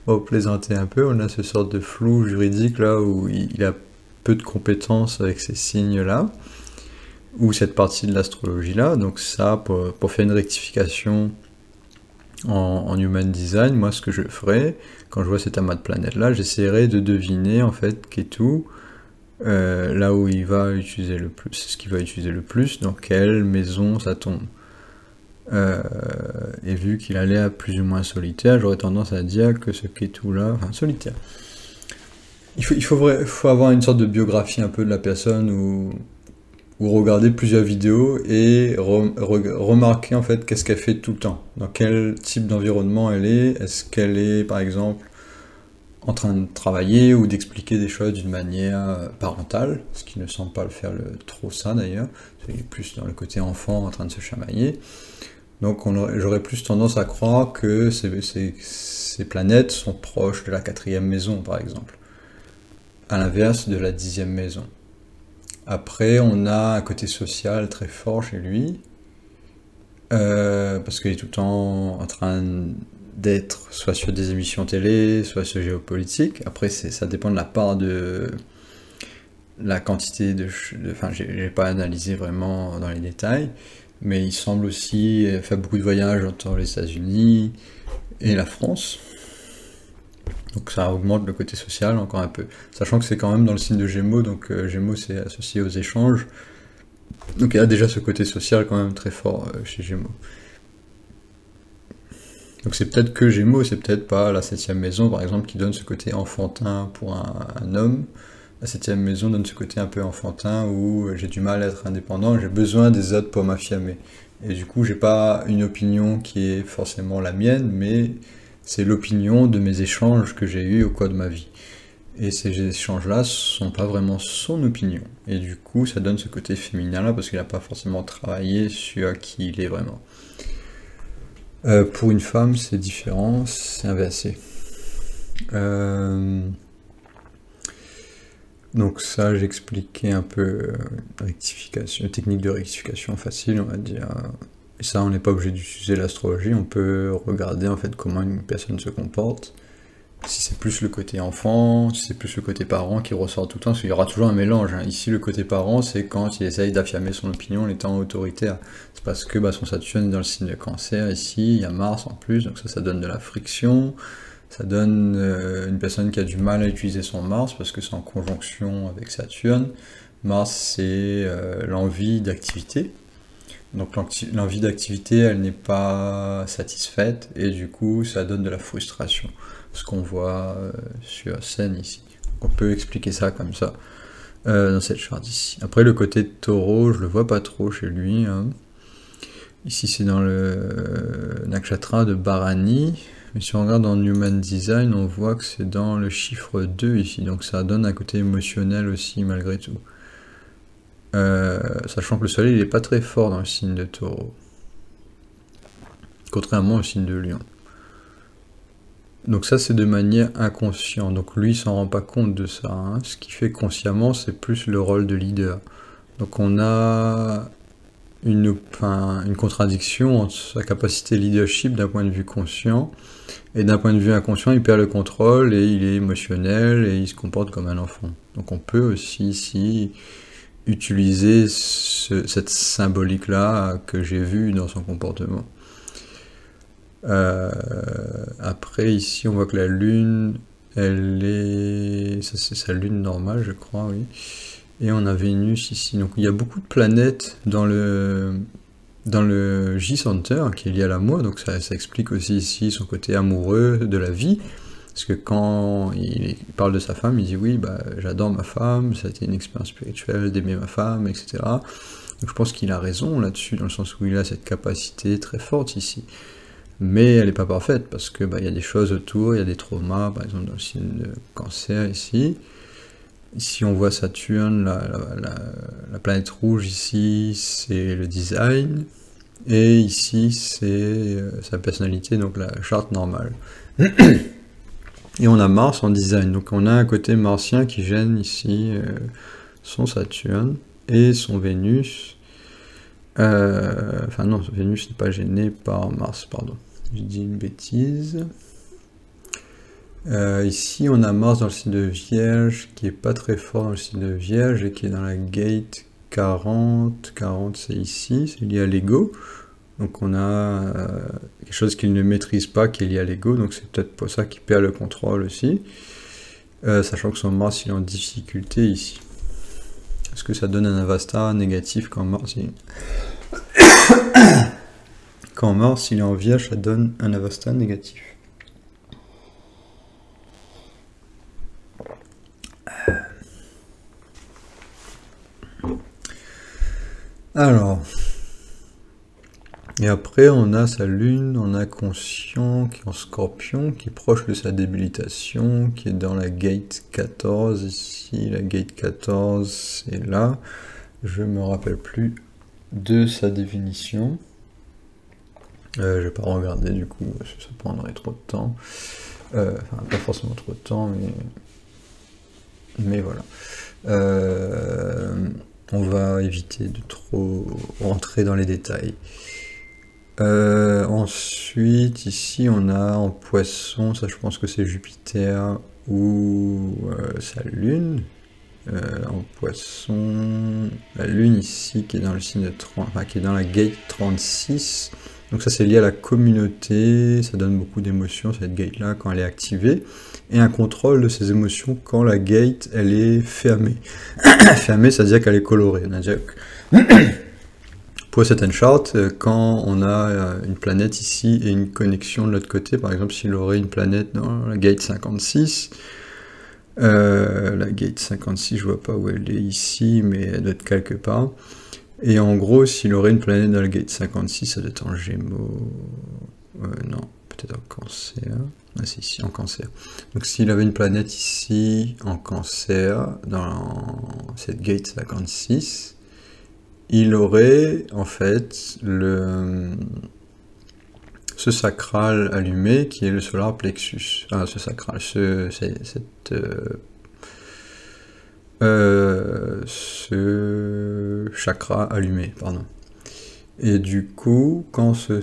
on va plaisanter un peu, on a ce sorte de flou juridique là où il a peu de compétences avec ces signes là, ou cette partie de l'astrologie là. Donc ça, pour faire une rectification en Human Design, moi ce que je ferais, quand je vois cet amas de planètes là, j'essaierai de deviner en fait Ketu, là où il va utiliser le plus, ce qu'il va utiliser le plus, dans quelle maison ça tombe. Et vu qu'il allait à plus ou moins solitaire, j'aurais tendance à dire que ce Ketu là, enfin solitaire, il faut avoir une sorte de biographie un peu de la personne, ou regarder plusieurs vidéos et remarquer en fait qu'est-ce qu'elle fait tout le temps, dans quel type d'environnement elle est qu'elle est par exemple en train de travailler ou d'expliquer des choses d'une manière parentale, ce qui ne semble pas le faire trop ça d'ailleurs, c'est plus dans le côté enfant en train de se chamailler. Donc j'aurais plus tendance à croire que ces planètes sont proches de la 4e maison par exemple, à l'inverse de la 10e maison. Après on a un côté social très fort chez lui, parce qu'il est tout le temps en train d'être soit sur des émissions télé, soit sur géopolitique. Après ça dépend de la part de la quantité enfin j'ai pas analysé vraiment dans les détails, mais il semble aussi faire beaucoup de voyages entre les États-Unis et la France. Donc ça augmente le côté social encore un peu. Sachant que c'est quand même dans le signe de Gémeaux, donc Gémeaux c'est associé aux échanges. Donc il y a déjà ce côté social quand même très fort chez Gémeaux. Donc c'est peut-être que Gémeaux, c'est peut-être pas la 7e maison par exemple qui donne ce côté enfantin pour un homme. La 7e maison donne ce côté un peu enfantin où j'ai du mal à être indépendant, j'ai besoin des autres pour m'affirmer. Et du coup, j'ai pas une opinion qui est forcément la mienne, mais c'est l'opinion de mes échanges que j'ai eus au cours de ma vie. Et ces échanges-là sont pas vraiment son opinion. Et du coup, ça donne ce côté féminin-là, parce qu'il n'a pas forcément travaillé sur qui il est vraiment. Pour une femme, c'est différent, c'est inversé. Donc ça, j'expliquais un peu technique de rectification facile, on va dire. Et ça, on n'est pas obligé d'utiliser l'astrologie, on peut regarder en fait comment une personne se comporte. Si c'est plus le côté enfant, si c'est plus le côté parent qui ressort tout le temps, parce qu'il y aura toujours un mélange. Hein. Ici, le côté parent, c'est quand il essaye d'affirmer son opinion en étant autoritaire. C'est parce que son Saturne est dans le signe de Cancer, ici, il y a Mars en plus, donc ça donne de la friction. Ça donne une personne qui a du mal à utiliser son Mars parce que c'est en conjonction avec Saturne. Mars, c'est l'envie d'activité. Donc l'envie d'activité, elle n'est pas satisfaite, et du coup, ça donne de la frustration. Ce qu'on voit sur scène ici. On peut expliquer ça comme ça, dans cette charte ici. Après, le côté de taureau, je le vois pas trop chez lui, hein. Ici, c'est dans le nakshatra de Bharani. Mais si on regarde dans Human Design, on voit que c'est dans le chiffre 2 ici. Donc ça donne un côté émotionnel aussi, malgré tout. Sachant que le soleil, il n'est pas très fort dans le signe de taureau. Contrairement au signe de lion. Donc ça, c'est de manière inconsciente. Donc lui, il s'en rend pas compte de ça, hein. Ce qui fait consciemment, c'est plus le rôle de leader. Donc on a une contradiction entre sa capacité leadership d'un point de vue conscient, et d'un point de vue inconscient, il perd le contrôle, et il est émotionnel, et il se comporte comme un enfant. Donc on peut aussi ici utiliser cette symbolique-là que j'ai vue dans son comportement. Après, ici, on voit que la Lune, elle est... Ça, c'est sa Lune normale, je crois, oui. Et on a Vénus ici. Donc, il y a beaucoup de planètes dans le J-Center, qui est lié à l'amour. Donc, ça explique aussi ici son côté amoureux de la vie. Parce que quand il parle de sa femme, il dit oui, bah, j'adore ma femme, ça a été une expérience spirituelle d'aimer ma femme, etc. Donc je pense qu'il a raison là-dessus, dans le sens où il a cette capacité très forte ici. Mais elle n'est pas parfaite, parce que bah, y a des choses autour, il y a des traumas, par exemple dans le signe de Cancer ici. Ici on voit Saturne, la planète rouge ici, c'est le design. Et ici c'est sa personnalité, donc la charte normale. Et on a Mars en design, donc on a un côté martien qui gêne ici son Saturne et son Vénus. Enfin non, Vénus n'est pas gêné par Mars, pardon. Je dis une bêtise. Ici on a Mars dans le signe de Vierge, qui est pas très fort dans le signe de Vierge, et qui est dans la gate 40. 40 c'est ici, c'est lié à l'ego. Donc on a quelque chose qu'il ne maîtrise pas, qui est lié à l'ego, donc c'est peut-être pour ça qu'il perd le contrôle aussi. Sachant que son Mars il est en difficulté ici. Est-ce que ça donne un Avasta négatif quand Mars il... Quand Mars il est en Vierge, ça donne un Avasta négatif. Alors... Et après, on a sa lune en inconscient, qui est en scorpion, qui est proche de sa débilitation, qui est dans la gate 14, ici, la gate 14, c'est là. Je me rappelle plus de sa définition. Je vais pas regarder du coup, parce que ça prendrait trop de temps. Enfin, pas forcément trop de temps, mais voilà. On va éviter de trop rentrer dans les détails. Ensuite, ici, on a en poisson, ça je pense que c'est Jupiter ou sa lune. En poisson, la lune ici qui est dans le signe de 30, enfin, qui est dans la gate 36. Donc ça c'est lié à la communauté, ça donne beaucoup d'émotions cette gate là quand elle est activée, et un contrôle de ces émotions quand la gate elle est fermée. Fermée, ça veut dire qu'elle est colorée. Pour certaines chartes, quand on a une planète ici et une connexion de l'autre côté, par exemple s'il aurait une planète dans la gate 56, la gate 56, je vois pas où elle est ici, mais elle doit être quelque part. Et en gros, s'il aurait une planète dans la gate 56, ça doit être en Gémeaux. Non, peut-être en Cancer. Ah, c'est ici, en Cancer. Donc s'il avait une planète ici, en Cancer, dans cette gate 56, il aurait, en fait, ce sacral allumé, qui est le solar plexus. Ah, ce sacral, ce chakra allumé, pardon. Et du coup, quand ce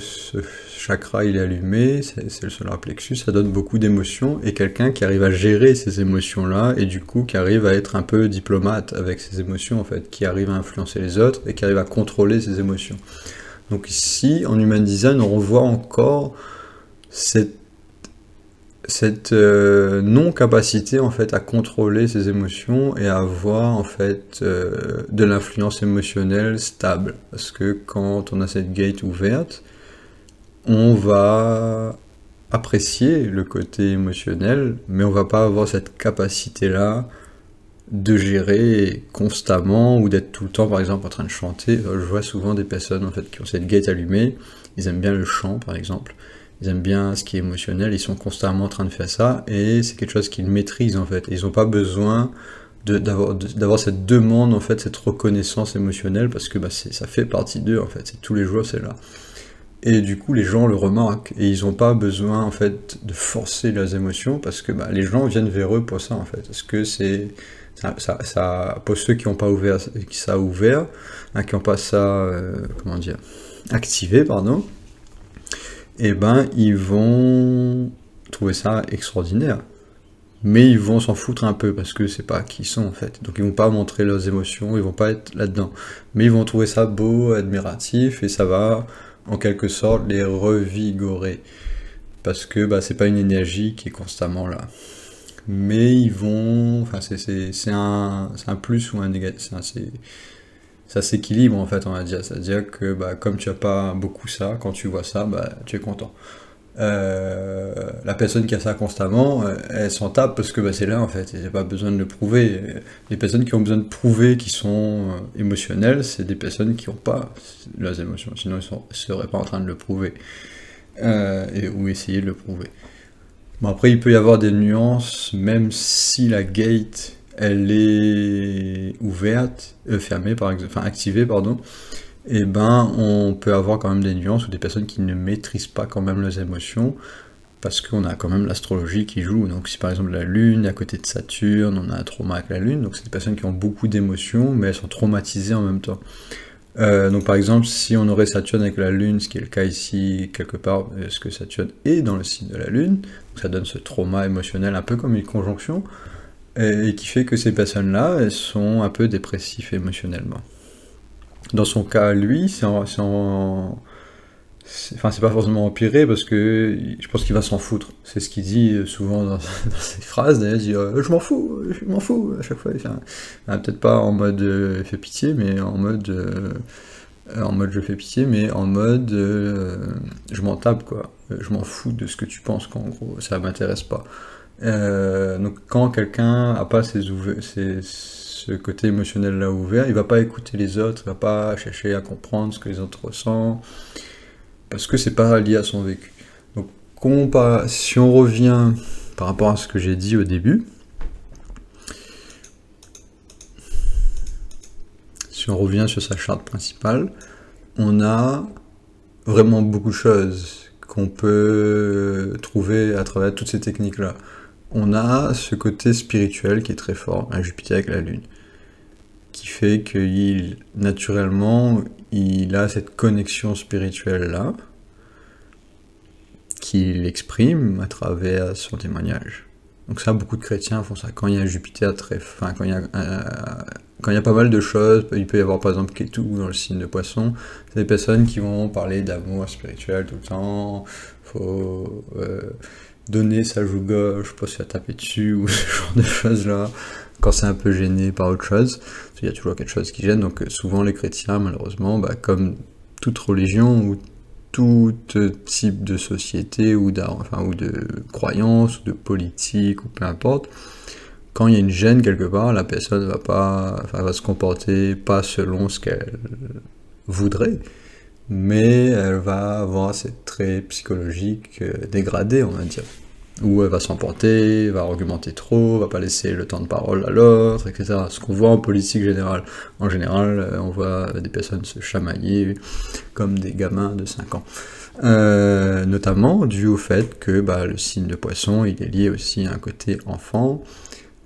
chakra il est allumé, c'est le solar plexus, ça donne beaucoup d'émotions, et quelqu'un qui arrive à gérer ces émotions-là, et du coup qui arrive à être un peu diplomate avec ces émotions, en fait, qui arrive à influencer les autres, et qui arrive à contrôler ces émotions. Donc ici, en Human Design, on revoit encore cette cette non-capacité en fait à contrôler ses émotions et à avoir en fait de l'influence émotionnelle stable. Parce que quand on a cette gate ouverte, on va apprécier le côté émotionnel, mais on va pas avoir cette capacité-là de gérer constamment ou d'être tout le temps par exemple en train de chanter. Je vois souvent des personnes en fait qui ont cette gate allumée, ils aiment bien le chant par exemple. Ils aiment bien ce qui est émotionnel, ils sont constamment en train de faire ça, et c'est quelque chose qu'ils maîtrisent en fait. Ils n'ont pas besoin d'avoir cette demande, en fait, cette reconnaissance émotionnelle, parce que bah, ça fait partie d'eux en fait, c'est tous les jours c'est là. Et du coup les gens le remarquent, et ils n'ont pas besoin en fait de forcer leurs émotions, parce que bah, les gens viennent vers eux pour ça en fait. Parce que pour ceux qui n'ont pas ouvert, qui ça a ouvert, hein, qui n'ont pas ça, comment dire, activé, pardon, et ben ils vont trouver ça extraordinaire. Mais ils vont s'en foutre un peu parce que c'est pas qui ils sont en fait. Donc ils vont pas montrer leurs émotions, ils vont pas être là-dedans. Mais ils vont trouver ça beau, admiratif, et ça va en quelque sorte les revigorer. Parce que bah, c'est pas une énergie qui est constamment là. Mais ils vont. Enfin, c'est un plus ou un négatif. Ça s'équilibre en fait, on va dire. C'est-à-dire que bah, comme tu as pas beaucoup ça, quand tu vois ça, bah, tu es content. La personne qui a ça constamment, elle s'en tape parce que bah, c'est là en fait, il n'y a pas besoin de le prouver. Les personnes qui ont besoin de prouver qui sont émotionnelles, c'est des personnes qui n'ont pas leurs émotions, sinon ils ne seraient pas en train de le prouver, ou essayer de le prouver. Bon, après, il peut y avoir des nuances, même si la gate elle est ouverte, fermée par exemple, enfin activée, pardon. Et ben on peut avoir quand même des nuances ou des personnes qui ne maîtrisent pas quand même leurs émotions, parce qu'on a quand même l'astrologie qui joue. Donc si par exemple la Lune est à côté de Saturne, on a un trauma avec la Lune, donc c'est des personnes qui ont beaucoup d'émotions, mais elles sont traumatisées en même temps. Donc par exemple, si on aurait Saturne avec la Lune, ce qui est le cas ici, quelque part, parce que Saturne est dans le signe de la Lune, donc ça donne ce trauma émotionnel, un peu comme une conjonction, et qui fait que ces personnes-là, elles sont un peu dépressives émotionnellement. Dans son cas, lui, enfin, c'est pas forcément empiré parce que je pense qu'il va s'en foutre. C'est ce qu'il dit souvent dans ses phrases. D'ailleurs, il dit je m'en fous à chaque fois. Peut-être pas en mode fait pitié, mais en mode je fais pitié, mais en mode je m'en tape quoi. Je m'en fous de ce que tu penses, qu'en gros, ça m'intéresse pas. Donc quand quelqu'un a pas ce côté émotionnel là ouvert, il va pas écouter les autres, il va pas chercher à comprendre ce que les autres ressentent, parce que c'est pas lié à son vécu. Donc si on revient par rapport à ce que j'ai dit au début, si on revient sur sa charte principale, on a vraiment beaucoup de choses qu'on peut trouver à travers toutes ces techniques-là. On a ce côté spirituel qui est très fort, un Jupiter avec la Lune, qui fait qu'il, naturellement, il a cette connexion spirituelle-là, qu'il exprime à travers son témoignage. Donc ça, beaucoup de chrétiens font ça. Quand il y a un Jupiter quand il y a pas mal de choses, il peut y avoir par exemple Ketu dans le signe de Poisson, c'est des personnes qui vont parler d'amour spirituel tout le temps, faut donner sa joue gauche, pas se faire taper dessus, ou ce genre de choses-là, quand c'est un peu gêné par autre chose, il y a toujours quelque chose qui gêne, donc souvent les chrétiens, malheureusement, bah, comme toute religion, ou tout type de société, ou de croyance, ou de politique, ou peu importe, quand il y a une gêne quelque part, la personne va se comporter pas selon ce qu'elle voudrait, mais elle va avoir ces traits psychologiques dégradés, on va dire. Où elle va s'emporter, va argumenter trop, va pas laisser le temps de parole à l'autre, etc. Ce qu'on voit en politique générale. En général, on voit des personnes se chamailler comme des gamins de 5 ans. Notamment dû au fait que le signe de Poisson, il est lié aussi à un côté enfant,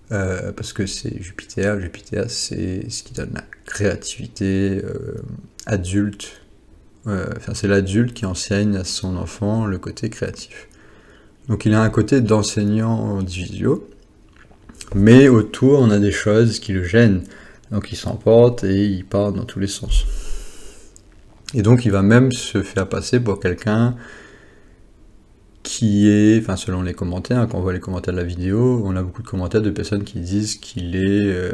parce que c'est Jupiter. Jupiter, c'est ce qui donne la créativité adulte. C'est l'adulte qui enseigne à son enfant le côté créatif. Donc il a un côté d'enseignant individuel, mais autour on a des choses qui le gênent. Donc il s'emporte et il part dans tous les sens. Et donc il va même se faire passer pour quelqu'un qui est, enfin selon les commentaires, quand on voit les commentaires de la vidéo, on a beaucoup de commentaires de personnes qui disent qu'il est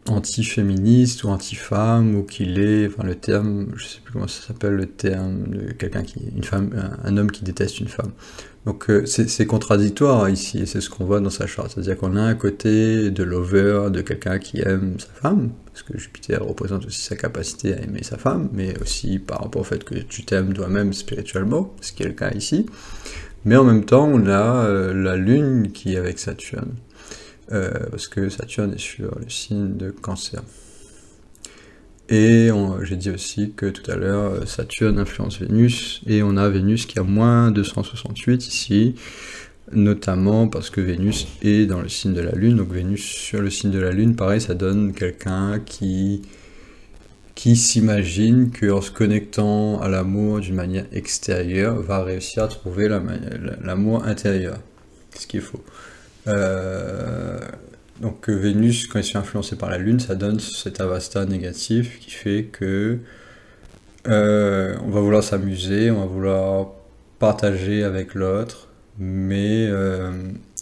anti-féministe ou anti-femme, ou qu'il est, enfin le terme, je sais plus comment ça s'appelle, le terme de quelqu'un qui, une femme, un homme qui déteste une femme. Donc c'est contradictoire ici, et c'est ce qu'on voit dans sa charte, c'est-à-dire qu'on a un côté de lover, de quelqu'un qui aime sa femme, parce que Jupiter représente aussi sa capacité à aimer sa femme, mais aussi par rapport au fait que tu t'aimes toi-même spirituellement, ce qui est le cas ici. Mais en même temps, on a la Lune qui est avec Saturne, parce que Saturne est sur le signe de Cancer. Et j'ai dit aussi que tout à l'heure, Saturne influence Vénus, et on a Vénus qui a moins 268 ici, notamment parce que Vénus est dans le signe de la Lune. Donc Vénus sur le signe de la Lune, pareil, ça donne quelqu'un qui s'imagine qu'en se connectant à l'amour d'une manière extérieure, va réussir à trouver l'amour intérieur, ce qui est faux. Donc Vénus, quand il est influencé par la Lune, ça donne cet avasta négatif qui fait que on va vouloir s'amuser, on va vouloir partager avec l'autre, mais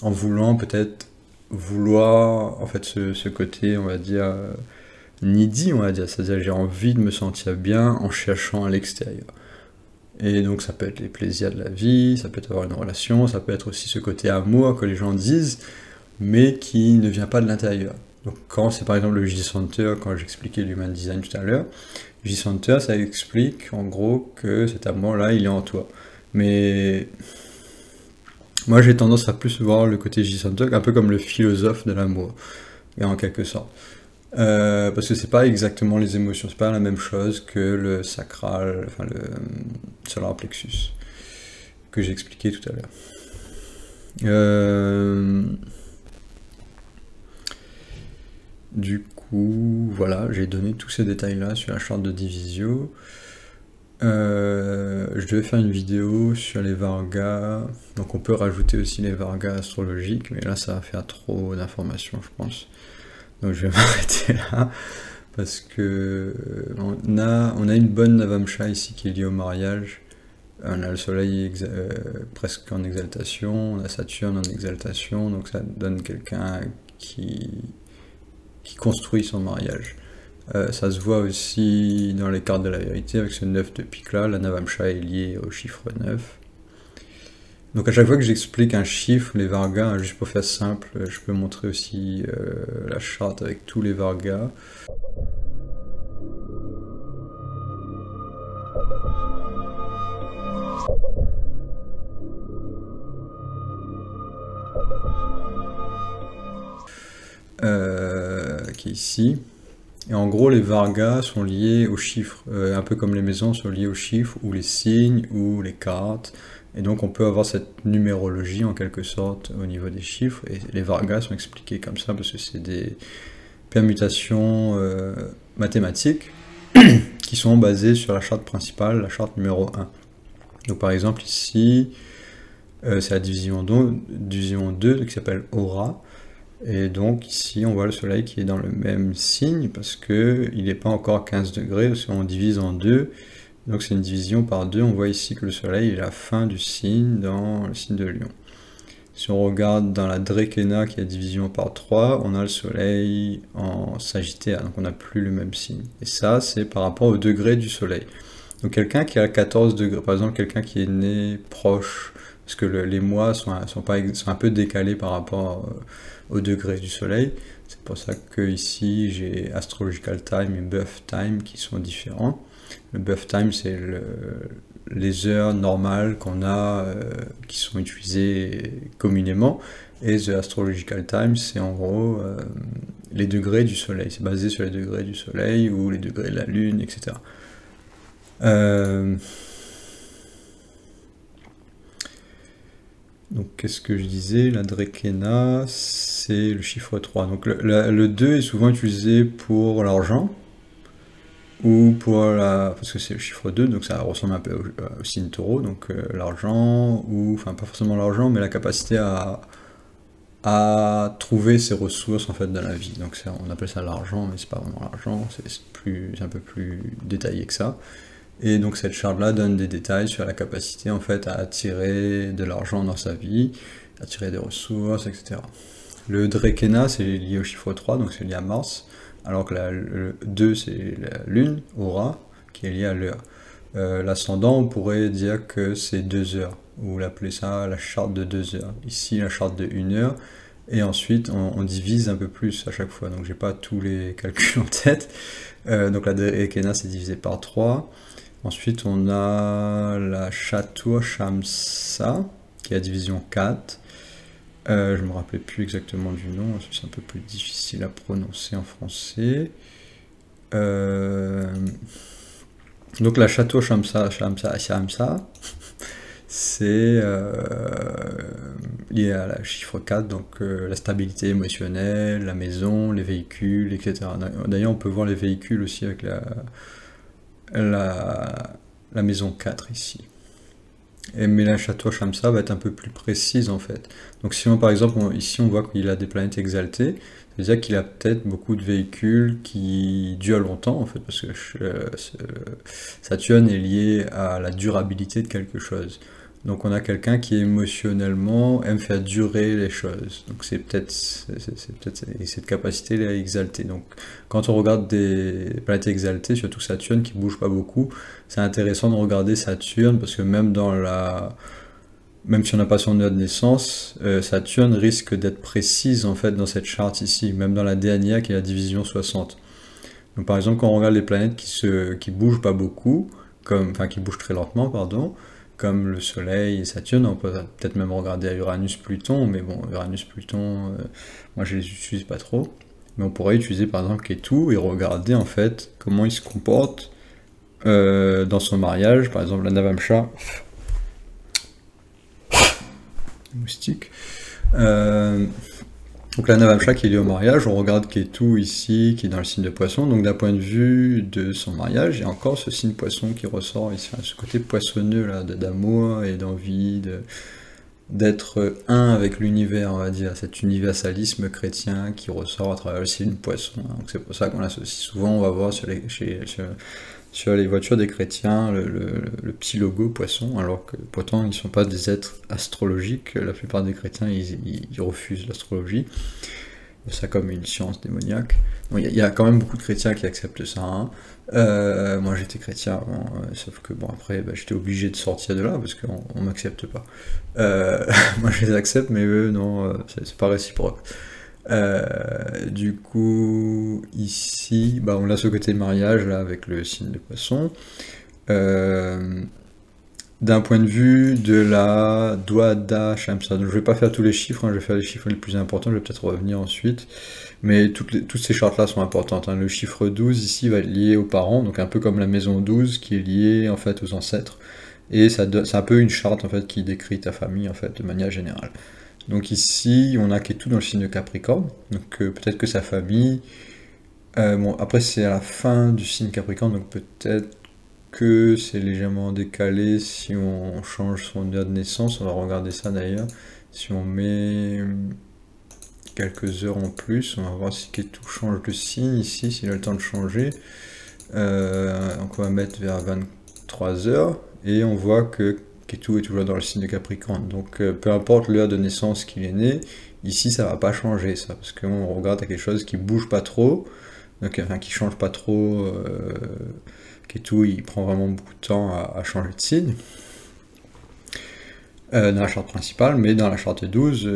en voulant peut-être en fait ce côté, on va dire, needy, on va dire, c'est-à-dire j'ai envie de me sentir bien en cherchant à l'extérieur. Et donc ça peut être les plaisirs de la vie, ça peut être avoir une relation, ça peut être aussi ce côté amour que les gens disent, mais qui ne vient pas de l'intérieur. Donc quand c'est par exemple le J-Center, quand j'expliquais l'Human Design tout à l'heure, J-Center, ça explique en gros que cet amour-là, il est en toi. Mais moi j'ai tendance à plus voir le côté J-Center un peu comme le philosophe de l'amour, en quelque sorte. Parce que c'est pas exactement les émotions, c'est pas la même chose que le sacral, enfin le solar plexus, que j'ai expliqué tout à l'heure. Du coup, voilà, j'ai donné tous ces détails-là sur la charte de Divisio. Je devais faire une vidéo sur les Vargas, donc on peut rajouter aussi les Vargas astrologiques, mais là ça va faire trop d'informations, je pense. Donc je vais m'arrêter là, parce que on a une bonne Navamsha ici qui est liée au mariage. On a le soleil presque en exaltation, on a Saturne en exaltation, donc ça donne quelqu'un qui construit son mariage. Ça se voit aussi dans les cartes de la vérité avec ce 9 de pique là, la Navamsha est liée au chiffre 9. Donc à chaque fois que j'explique un chiffre, les Vargas, juste pour faire simple, je peux montrer aussi la charte avec tous les Vargas. Qui est ici. Et en gros, les Vargas sont liés aux chiffres, un peu comme les maisons sont liées aux chiffres, ou les signes, ou les cartes. Et donc on peut avoir cette numérologie en quelque sorte au niveau des chiffres, et les Vargas sont expliqués comme ça parce que c'est des permutations mathématiques qui sont basées sur la charte principale, la charte numéro 1. Donc par exemple ici, c'est la division 2 qui s'appelle Aura, et donc ici on voit le soleil qui est dans le même signe parce qu'il n'est pas encore 15 degrés, parce qu'on divise en 2. Donc c'est une division par 2, on voit ici que le soleil est la fin du signe dans le signe de Lion. Si on regarde dans la Drekena qui est division par 3, on a le soleil en Sagittaire, donc on n'a plus le même signe. Et ça c'est par rapport au degré du soleil. Donc quelqu'un qui a 14 degrés, par exemple quelqu'un qui est né proche, parce que les mois sont un peu décalés par rapport au degré du soleil, c'est pour ça que ici j'ai Astrological Time et Birth Time qui sont différents. Le birth time, c'est les heures normales qu'on a, qui sont utilisées communément, et the astrological time, c'est en gros les degrés du soleil. C'est basé sur les degrés du soleil ou les degrés de la lune, etc. Donc, qu'est-ce que je disais? La Drekena, c'est le chiffre 3. Donc, le 2 est souvent utilisé pour l'argent, ou pour parce que c'est le chiffre 2, donc ça ressemble un peu au signe taureau, donc l'argent, ou enfin pas forcément l'argent, mais la capacité à trouver ses ressources en fait dans la vie. Donc on appelle ça l'argent, mais c'est pas vraiment l'argent, c'est un peu plus détaillé que ça. Et donc cette charte-là donne des détails sur la capacité en fait à attirer de l'argent dans sa vie, attirer des ressources, etc. Le Drekena, c'est lié au chiffre 3, donc c'est lié à Mars, alors que le 2, c'est la Lune, Aura, qui est lié à l'heure. L'ascendant, on pourrait dire que c'est 2 heures, ou l'appeler ça la charte de 2 heures. Ici, la charte de 1 heure, et ensuite, on divise un peu plus à chaque fois, donc j'ai pas tous les calculs en tête. Donc la Drekena, c'est divisé par 3. Ensuite, on a la Chatur Shamsa, qui est la division 4. Je me rappelais plus exactement du nom, c'est un peu plus difficile à prononcer en français. Donc la Chatur Shamsa, c'est lié à la chiffre 4, donc la stabilité émotionnelle, la maison, les véhicules, etc. D'ailleurs, on peut voir les véhicules aussi avec la maison 4 ici. Mais la Chatur Shamsa va être un peu plus précise en fait. Donc si on, par exemple, ici on voit qu'il a des planètes exaltées, c'est-à-dire qu'il a peut-être beaucoup de véhicules qui durent longtemps en fait, parce que Saturne est lié à la durabilité de quelque chose. Donc on a quelqu'un qui émotionnellement aime faire durer les choses. Donc c'est peut-être cette capacité à exalter. Donc quand on regarde des planètes exaltées, surtout Saturne qui bouge pas beaucoup, c'est intéressant de regarder Saturne parce que même si on n'a pas son heure de naissance, Saturne risque d'être précise en fait dans cette charte ici, même dans la dernière qui est la division 60. Donc par exemple quand on regarde les planètes qui bougent pas beaucoup, qui bougent très lentement, pardon, comme le Soleil et Saturne, on peut peut-être même regarder à Uranus-Pluton, mais bon, Uranus-Pluton, moi je les utilise pas trop. Mais on pourrait utiliser par exemple Ketu et regarder en fait comment il se comporte dans son mariage, par exemple la Navamsha, moustique. Donc la Navamsha qui est liée au mariage, on regarde Ketu ici, qui est dans le signe de Poisson, donc d'un point de vue de son mariage, il y a encore ce signe Poisson qui ressort ici, ce côté poissonneux là, d'amour et d'envie d'être un avec l'univers, on va dire, cet universalisme chrétien qui ressort à travers le signe Poisson. Donc c'est pour ça qu'on l'associe souvent, on va voir sur les voitures des chrétiens le petit logo poisson, alors que pourtant ils ne sont pas des êtres astrologiques. La plupart des chrétiens ils refusent l'astrologie, ça comme une science démoniaque. Bon, il y a quand même beaucoup de chrétiens qui acceptent ça. Hein. Moi j'étais chrétien avant, sauf que bon après j'étais obligé de sortir de là parce qu'on m'accepte pas. Moi je les accepte mais eux non, c'est pas réciproque. Du coup, ici, on a ce côté mariage là avec le signe de Poisson. D'un point de vue de la Dwada Shamsa, donc je vais pas faire tous les chiffres, je vais faire les chiffres les plus importants, je vais peut-être revenir ensuite, mais toutes ces chartes-là sont importantes. Le chiffre 12 ici va être lié aux parents, donc un peu comme la maison 12 qui est liée en fait aux ancêtres, et c'est un peu une charte en fait qui décrit ta famille en fait de manière générale. Donc ici, on a Ketu dans le signe de Capricorne, donc peut-être que sa famille... bon, après c'est à la fin du signe Capricorne, donc peut-être que c'est légèrement décalé si on change son heure de naissance, on va regarder ça d'ailleurs. Si on met quelques heures en plus, on va voir si Ketu change de signe ici, s'il a le temps de changer. Donc on va mettre vers 23 heures, et on voit que Ketu est toujours dans le signe de Capricorne. Donc peu importe l'heure de naissance qu'il est né, ici ça va pas changer ça, parce qu'on regarde à quelque chose qui bouge pas trop, donc, enfin qui change pas trop. Ketu il prend vraiment beaucoup de temps à changer de signe. Dans la charte principale, mais dans la charte 12,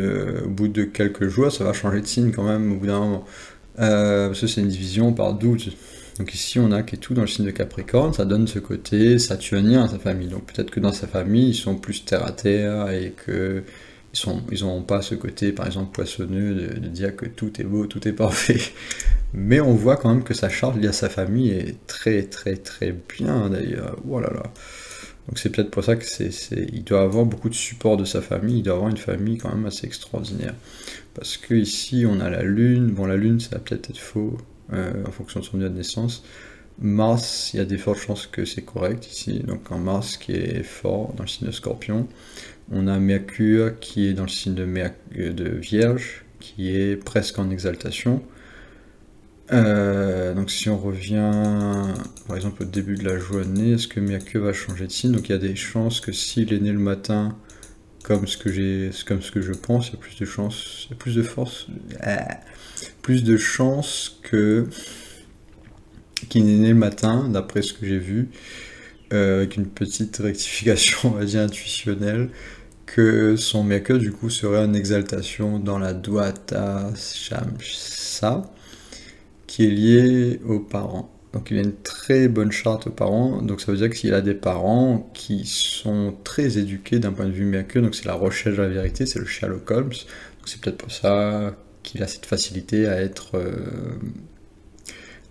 au bout de quelques jours, ça va changer de signe quand même au bout d'un moment. Parce que c'est une division par 12. Donc ici on a Ketu dans le signe de Capricorne, ça donne ce côté saturnien à sa famille. Donc peut-être que dans sa famille, ils sont plus terre à terre et que ils n'ont pas ce côté, par exemple, poissonneux de dire que tout est beau, tout est parfait. Mais on voit quand même que sa charte liée à sa famille est très très très bien d'ailleurs. Voilà. Donc c'est peut-être pour ça il doit avoir beaucoup de support de sa famille, il doit avoir une famille quand même assez extraordinaire. Parce que ici on a la Lune, bon la Lune ça va peut-être être faux en fonction de son lieu de naissance. Mars, il y a des fortes chances que c'est correct ici, donc en Mars qui est fort dans le signe de Scorpion. On a Mercure qui est dans le signe de Vierge, qui est presque en exaltation. Donc si on revient par exemple au début de la journée, est-ce que Miyake va changer de signe? Donc il y a des chances que s'il est né le matin comme ce que je pense, il y a plus de chances, il y a plus de force, plus de chances que qu'il est né le matin, d'après ce que j'ai vu, avec une petite rectification, on va dire, intuitionnelle, que son Miyake du coup serait en exaltation dans la Dwata Shamsa, qui est lié aux parents. Donc il a une très bonne charte aux parents, donc ça veut dire qu'il a des parents qui sont très éduqués d'un point de vue Miyake, donc c'est la recherche de la vérité, c'est le Sherlock Holmes, donc c'est peut-être pour ça qu'il a cette facilité à être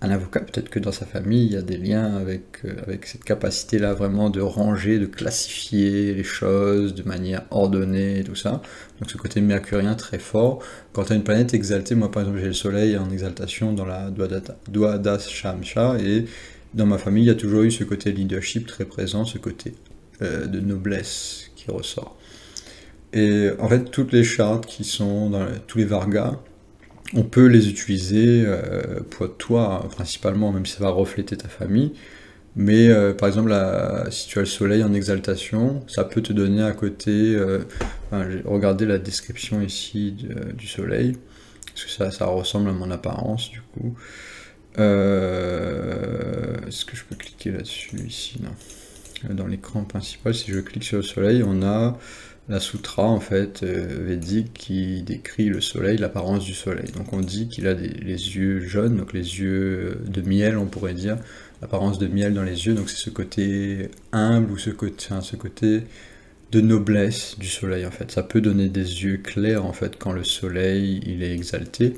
un avocat. Peut-être que dans sa famille, il y a des liens avec cette capacité-là vraiment de ranger, de classifier les choses de manière ordonnée et tout ça. Donc ce côté mercurien très fort. Quand tu as une planète exaltée, moi par exemple j'ai le soleil en exaltation dans la Dwadashamsha, et dans ma famille il y a toujours eu ce côté leadership très présent, ce côté de noblesse qui ressort. Et en fait toutes les chartes qui sont dans tous les Vargas, on peut les utiliser pour toi principalement, même si ça va refléter ta famille. Mais par exemple, si tu as le soleil en exaltation, ça peut te donner à côté. Regardez la description ici du soleil, parce que ça ressemble à mon apparence du coup. Est-ce que je peux cliquer là-dessus ici? Non. Dans l'écran principal, si je clique sur le soleil, on a la sutra en fait védique qui décrit le soleil, l'apparence du soleil. Donc on dit qu'il a les yeux jaunes, donc les yeux de miel on pourrait dire, l'apparence de miel dans les yeux, donc c'est ce côté humble ou ce côté de noblesse du soleil en fait. Ça peut donner des yeux clairs en fait quand le soleil il est exalté.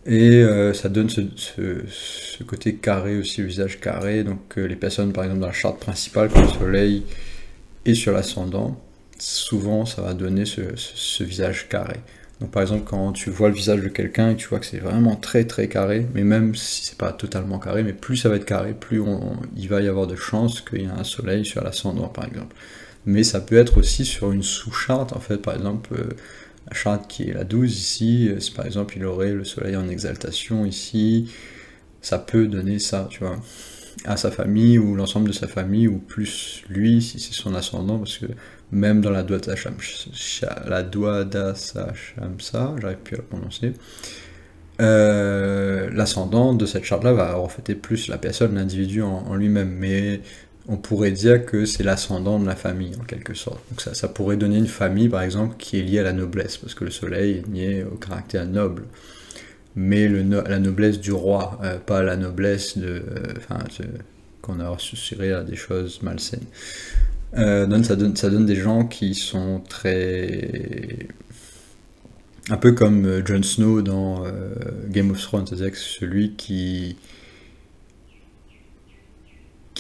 Et ça donne ce côté carré aussi, le visage carré. Donc les personnes par exemple dans la charte principale, quand le soleil est sur l'ascendant, souvent ça va donner ce visage carré. Donc par exemple quand tu vois le visage de quelqu'un et que tu vois que c'est vraiment très très carré, mais même si c'est pas totalement carré, mais plus ça va être carré, plus il va y avoir de chances qu'il y ait un soleil sur l'ascendant par exemple. Mais ça peut être aussi sur une sous-charte en fait, par exemple la charte qui est la 12 ici, si par exemple il aurait le soleil en exaltation ici, ça peut donner ça, tu vois, à sa famille ou l'ensemble de sa famille, ou plus lui si c'est son ascendant, parce que même dans la Dwadashamsa, j'arrive plus à le prononcer, l'ascendant de cette charte-là va refléter plus la personne, l'individu en lui-même, mais on pourrait dire que c'est l'ascendant de la famille en quelque sorte. Donc ça pourrait donner une famille par exemple qui est liée à la noblesse, parce que le soleil est lié au caractère noble, mais la noblesse du roi, pas la noblesse qu'on a associé à des choses malsaines. Ça donne des gens qui sont très... un peu comme Jon Snow dans Game of Thrones, c'est-à-dire que c'est celui qui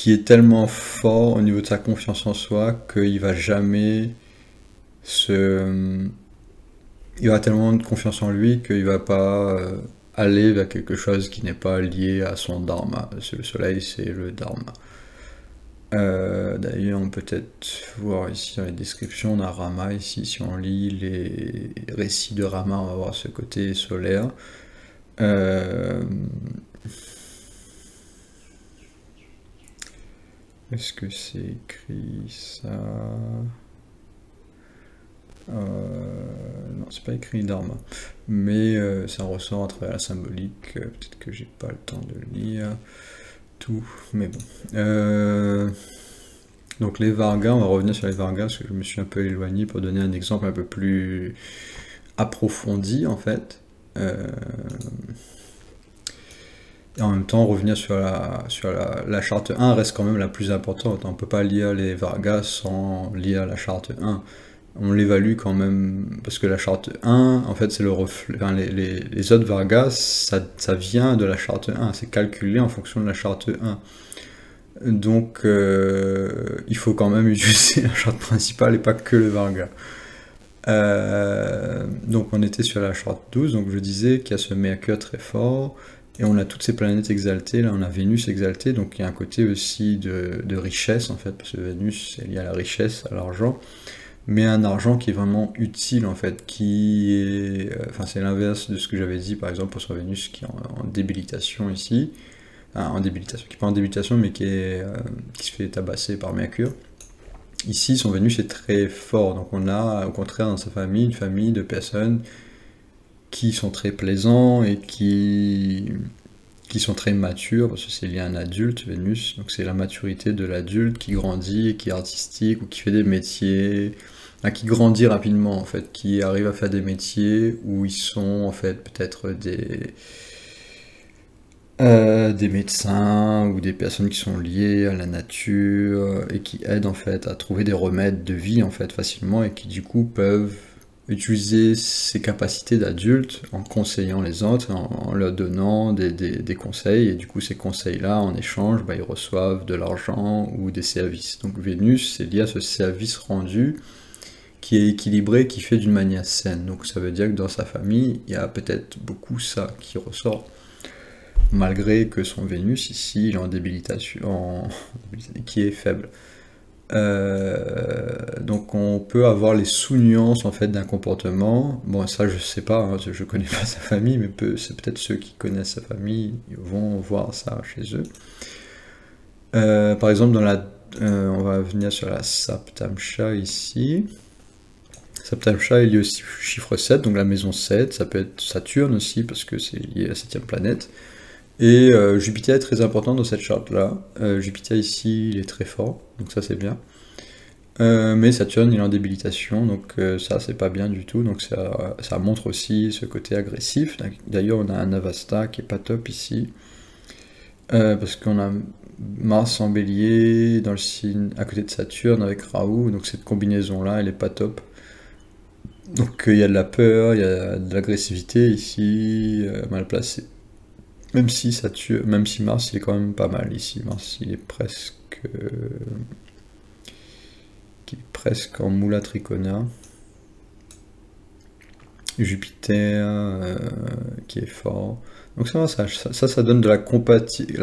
est tellement fort au niveau de sa confiance en soi qu'il va jamais il aura tellement de confiance en lui qu'il va pas aller vers quelque chose qui n'est pas lié à son dharma. Le soleil, c'est le dharma. D'ailleurs, on peut peut-être voir ici dans les descriptions, on a Rama ici, si on lit les récits de Rama, on va voir ce côté solaire. Est-ce que c'est écrit ça? Non, c'est pas écrit Dharma, mais ça ressort à travers la symbolique. Peut-être que j'ai pas le temps de lire tout, mais bon. Donc les Vargas, on va revenir sur les Vargas parce que je me suis un peu éloigné pour donner un exemple un peu plus approfondi en fait. Et en même temps, revenir sur la charte 1 reste quand même la plus importante. On ne peut pas lire les Vargas sans lire la charte 1. On l'évalue quand même, parce que la charte 1, en fait, c'est le reflet. Enfin, les autres Vargas, ça vient de la charte 1, c'est calculé en fonction de la charte 1. Donc, il faut quand même utiliser la charte principale et pas que le Varga. Donc, on était sur la charte 12, donc je disais qu'il y a ce Mercure très fort. Et on a toutes ces planètes exaltées, là on a Vénus exaltée, donc il y a un côté aussi de richesse en fait, parce que Vénus est liée à la richesse, à l'argent. mais un argent qui est vraiment utile en fait, qui est, enfin c'est l'inverse de ce que j'avais dit par exemple pour son Vénus qui est en débilitation ici, enfin, en débilitation, qui n'est pas en débilitation mais qui se fait tabasser par Mercure. Ici son Vénus est très fort, donc on a au contraire dans sa famille une famille de personnes qui sont très plaisants et qui sont très matures, parce que c'est lié à un adulte, Vénus, donc c'est la maturité de l'adulte qui grandit et qui est artistique ou qui fait des métiers, qui grandit rapidement en fait, qui arrive à faire des métiers où ils sont en fait peut-être des médecins ou des personnes qui sont liées à la nature et qui aident en fait à trouver des remèdes de vie en fait facilement et qui du coup peuvent utiliser ses capacités d'adulte en conseillant les autres, en leur donnant des conseils, et du coup ces conseils-là, en échange, ils reçoivent de l'argent ou des services. Donc Vénus, c'est lié à ce service rendu qui est équilibré, qui fait d'une manière saine. Donc ça veut dire que dans sa famille, il y a peut-être beaucoup ça qui ressort, malgré que son Vénus, ici, il est en débilitation, qui est faible. Donc on peut avoir les sous-nuances en fait d'un comportement. Bon, ça je sais pas, hein, je connais pas sa famille, mais c'est peut-être ceux qui connaissent sa famille vont voir ça chez eux. Par exemple, on va venir sur la Saptamsha ici. Saptamsha est lié au chiffre 7, donc la maison 7, ça peut être Saturne aussi, parce que c'est lié à la 7e planète. Et Jupiter est très important dans cette charte-là. Jupiter ici, il est très fort, donc ça c'est bien. Mais Saturne, il est en débilitation, donc ça c'est pas bien du tout. Donc ça montre aussi ce côté agressif. D'ailleurs, on a un Avasta qui est pas top ici, parce qu'on a Mars en Bélier dans le signe à côté de Saturne avec Rahu, donc cette combinaison-là, elle est pas top. Donc il y a de la peur, il y a de l'agressivité ici, mal placée. Même si Mars il est quand même pas mal ici. Mars il est presque en Mula Tricona. Jupiter qui est fort. Donc ça donne de la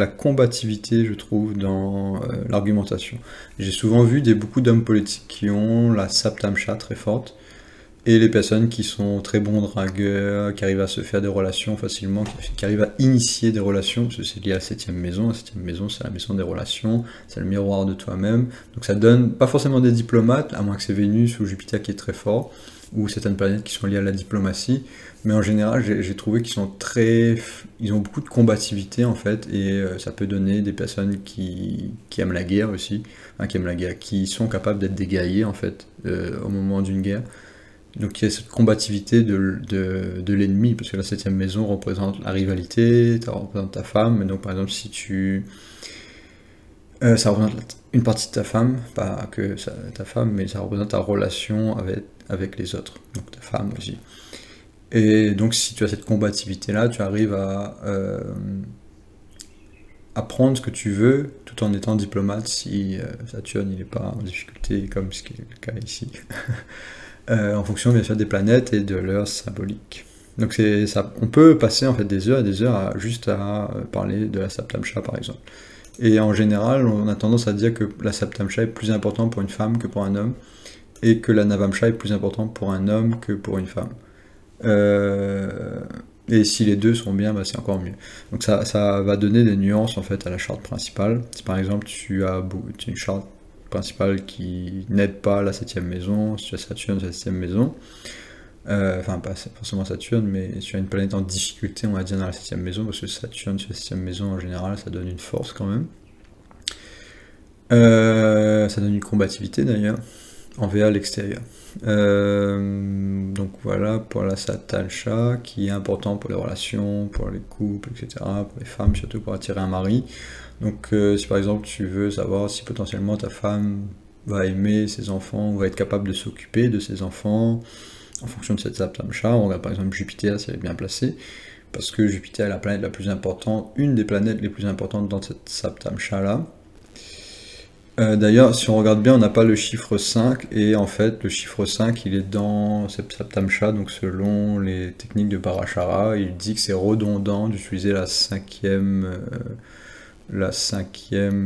combativité, je trouve, dans l'argumentation. J'ai souvent vu beaucoup d'hommes politiques qui ont la Saptamsha très forte, et les personnes qui sont très bons dragueurs, qui arrivent à se faire des relations facilement, qui arrivent à initier des relations, parce que c'est lié à la 7e maison. La 7e maison, c'est la maison des relations, c'est le miroir de toi-même. Donc ça donne pas forcément des diplomates, à moins que c'est Vénus ou Jupiter qui est très fort, ou certaines planètes qui sont liées à la diplomatie. Mais en général, j'ai trouvé qu'ils sont ils ont beaucoup de combativité en fait, et ça peut donner des personnes qui aiment la guerre aussi, qui sont capables d'être des guerriers en fait, au moment d'une guerre. Donc il y a cette combativité de l'ennemi, parce que la 7e maison représente la rivalité, ça représente ta femme, et donc par exemple si ça représente une partie de ta femme, pas que ta femme, mais ça représente ta relation avec les autres, donc ta femme aussi. Et donc si tu as cette combativité-là, tu arrives à prendre ce que tu veux, tout en étant diplomate, si Saturne n'est pas en difficulté, comme ce qui est le cas ici. En fonction bien sûr des planètes et de leur symbolique. Donc on peut passer en fait des heures et des heures juste à parler de la Saptamsha par exemple. Et en général, on a tendance à dire que la Saptamsha est plus importante pour une femme que pour un homme, et que la Navamsha est plus importante pour un homme que pour une femme. Et si les deux sont bien, c'est encore mieux. Donc ça va donner des nuances en fait à la charte principale. Si par exemple tu as une charte principale qui n'aide pas la 7e maison, si tu as Saturne sur la 7e maison, enfin pas forcément Saturne, mais si tu as une planète en difficulté, on va dire dans la 7e maison, parce que Saturne sur la 7e maison en général, ça donne une force quand même. Ça donne une combativité d'ailleurs, envers l'extérieur. Donc voilà pour la Saptamsha, qui est important pour les relations, pour les couples, etc., pour les femmes surtout, pour attirer un mari. Donc si par exemple tu veux savoir si potentiellement ta femme va aimer ses enfants, ou va être capable de s'occuper de ses enfants, en fonction de cette Saptamsha, on regarde par exemple Jupiter si elle est bien placée, parce que Jupiter est la planète la plus importante, une des planètes les plus importantes dans cette Saptamsha là. D'ailleurs, si on regarde bien, on n'a pas le chiffre 5, et en fait, le chiffre 5, il est dans cette Saptamsha, donc selon les techniques de Parashara, il dit que c'est redondant d'utiliser la cinquième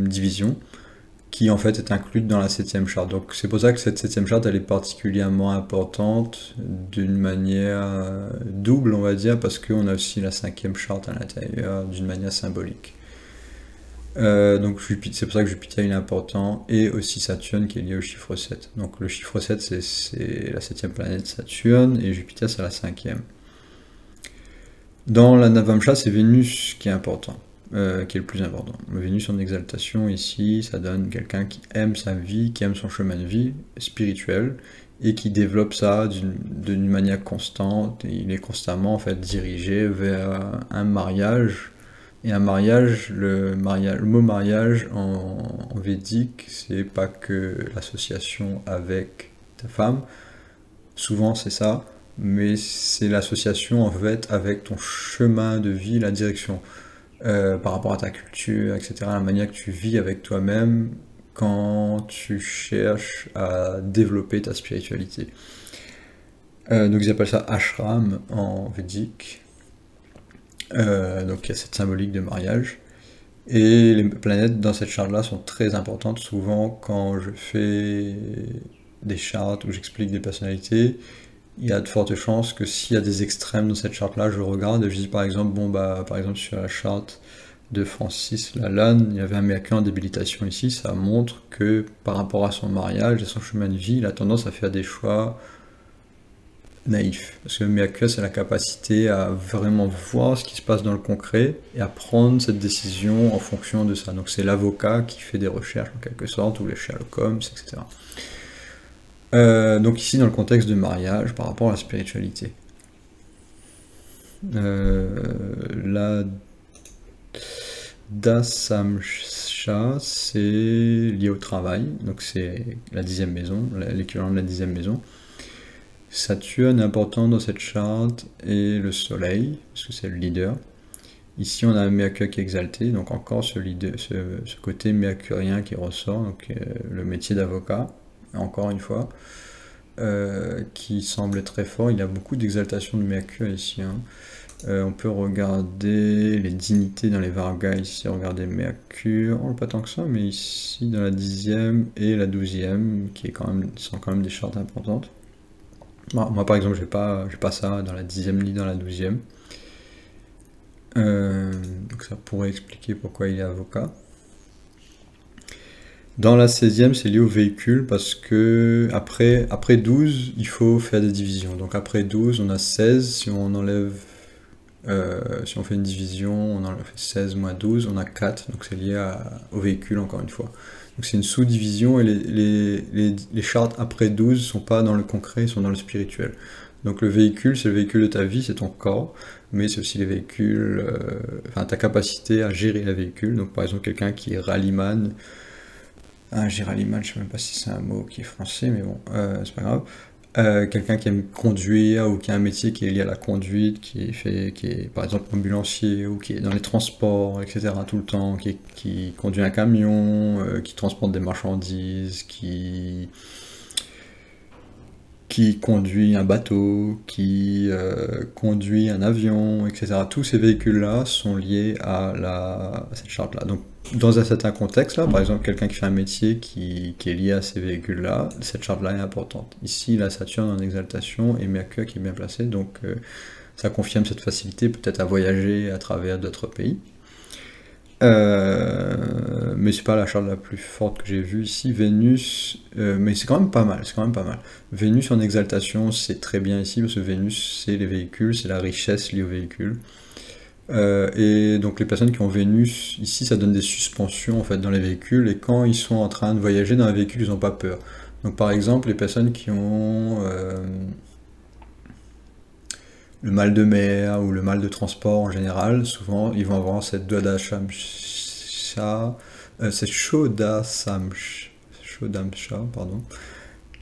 division, qui en fait est incluse dans la 7e charte. Donc c'est pour ça que cette 7e charte elle est particulièrement importante d'une manière double, on va dire, parce qu'on a aussi la 5e charte à l'intérieur d'une manière symbolique. Donc c'est pour ça que Jupiter il est important, et aussi Saturne qui est lié au chiffre 7. Donc le chiffre 7 c'est la 7e planète Saturne, et Jupiter c'est la 5e. Dans la Navamsha, c'est Vénus qui est important, qui est le plus important. Vénus en exaltation ici, ça donne quelqu'un qui aime sa vie, qui aime son chemin de vie spirituel, et qui développe ça d'une manière constante. Et il est constamment en fait dirigé vers un mariage. Et un mariage, le mot mariage en védique, c'est pas que l'association avec ta femme, souvent c'est ça, mais c'est l'association en fait avec ton chemin de vie, la direction, par rapport à ta culture, etc., la manière que tu vis avec toi-même quand tu cherches à développer ta spiritualité. Donc ils appellent ça ashram en védique. Donc il y a cette symbolique de mariage. Et les planètes dans cette charte-là sont très importantes. Souvent, quand je fais des chartes où j'explique des personnalités, il y a de fortes chances que s'il y a des extrêmes dans cette charte-là, je regarde et je dis par exemple, par exemple sur la charte de Francis Lalanne, il y avait un Mercure en débilitation ici, ça montre que par rapport à son mariage et son chemin de vie, il a tendance à faire des choix naïfs. Parce que Mercure, c'est la capacité à vraiment voir ce qui se passe dans le concret et à prendre cette décision en fonction de ça. Donc c'est l'avocat qui fait des recherches en quelque sorte, ou les Sherlock Holmes, etc. Donc ici, dans le contexte de mariage, par rapport à la spiritualité. La Dasamsha, c'est lié au travail, donc c'est la 10e maison, l'équivalent de la 10e maison. Saturne est important dans cette charte, et le soleil, parce que c'est le leader. Ici on a un Mercure qui est exalté, donc encore ce côté mercurien qui ressort, donc le métier d'avocat, encore une fois, qui semble très fort. Il y a beaucoup d'exaltation de Mercure ici, hein. On peut regarder les dignités dans les Vargas ici, regardez Mercure, pas tant que ça, mais ici dans la 10e et la 12e, sont quand même des chartes importantes. Moi par exemple, j'ai pas ça dans la 10e ni dans la 12e. Donc ça pourrait expliquer pourquoi il est avocat. Dans la 16e, c'est lié au véhicule, parce que après 12, il faut faire des divisions. Donc après 12, on a 16, si on enlève, si on fait une division, on enlève 16 moins 12, on a 4, donc c'est lié au véhicule encore une fois. Donc c'est une sous-division, et les chartes après 12 sont pas dans le concret, ils sont dans le spirituel. Donc le véhicule, c'est le véhicule de ta vie, c'est ton corps, mais c'est aussi les véhicules, ta capacité à gérer les véhicules. Donc par exemple, quelqu'un qui est rallyman, je ne sais même pas si c'est un mot qui est français, mais bon, c'est pas grave. Quelqu'un qui aime conduire, ou qui a un métier qui est lié à la conduite, qui est par exemple ambulancier, ou qui est dans les transports, etc. tout le temps, qui conduit un camion, qui transporte des marchandises, qui conduit un bateau, qui conduit un avion, etc. Tous ces véhicules-là sont liés à cette charte-là. Donc, dans un certain contexte, là, par exemple, quelqu'un qui fait un métier qui est lié à ces véhicules-là, cette charte-là est importante. Ici, la Saturne en exaltation et Mercure qui est bien placé, donc ça confirme cette facilité peut-être à voyager à travers d'autres pays. Mais c'est pas la charte la plus forte que j'ai vue ici. Vénus, mais c'est quand même pas mal, Vénus en exaltation, c'est très bien ici, parce que Vénus, c'est les véhicules, c'est la richesse liée aux véhicules. Et donc les personnes qui ont Vénus, ici, ça donne des suspensions en fait dans les véhicules, et quand ils sont en train de voyager dans un véhicule, ils n'ont pas peur. Donc par exemple, les personnes qui ont le mal de mer ou le mal de transport en général, souvent ils vont avoir cette cette Shodasamsha,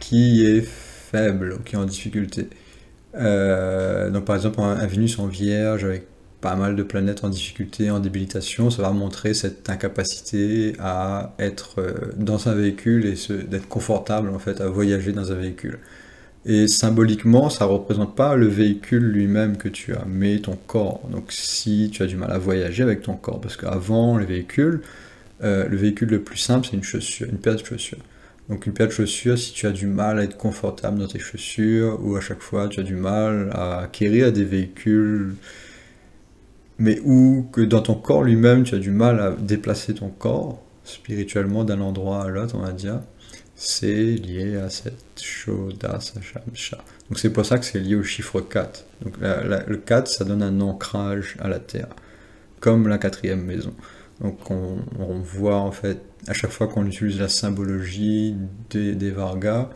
qui est faible, qui est en difficulté. Donc par exemple, un Vénus en Vierge avec pas mal de planètes en difficulté, en débilitation, ça va montrer cette incapacité à être dans un véhicule et d'être confortable en fait à voyager dans un véhicule. Et symboliquement, ça ne représente pas le véhicule lui-même que tu as, mais ton corps. Donc si tu as du mal à voyager avec ton corps, parce qu'avant les véhicules, Le véhicule le plus simple, c'est une chaussure, une paire de chaussures. Donc une paire de chaussures, si tu as du mal à être confortable dans tes chaussures, ou à chaque fois tu as du mal à acquérir des véhicules, mais où que dans ton corps lui-même, tu as du mal à déplacer ton corps spirituellement d'un endroit à l'autre, on va dire, c'est lié à cette Shoda Shamsha. Donc c'est pour ça que c'est lié au chiffre 4. Donc le 4, ça donne un ancrage à la terre, comme la quatrième maison. Donc on voit en fait, à chaque fois qu'on utilise la symbologie des Vargas,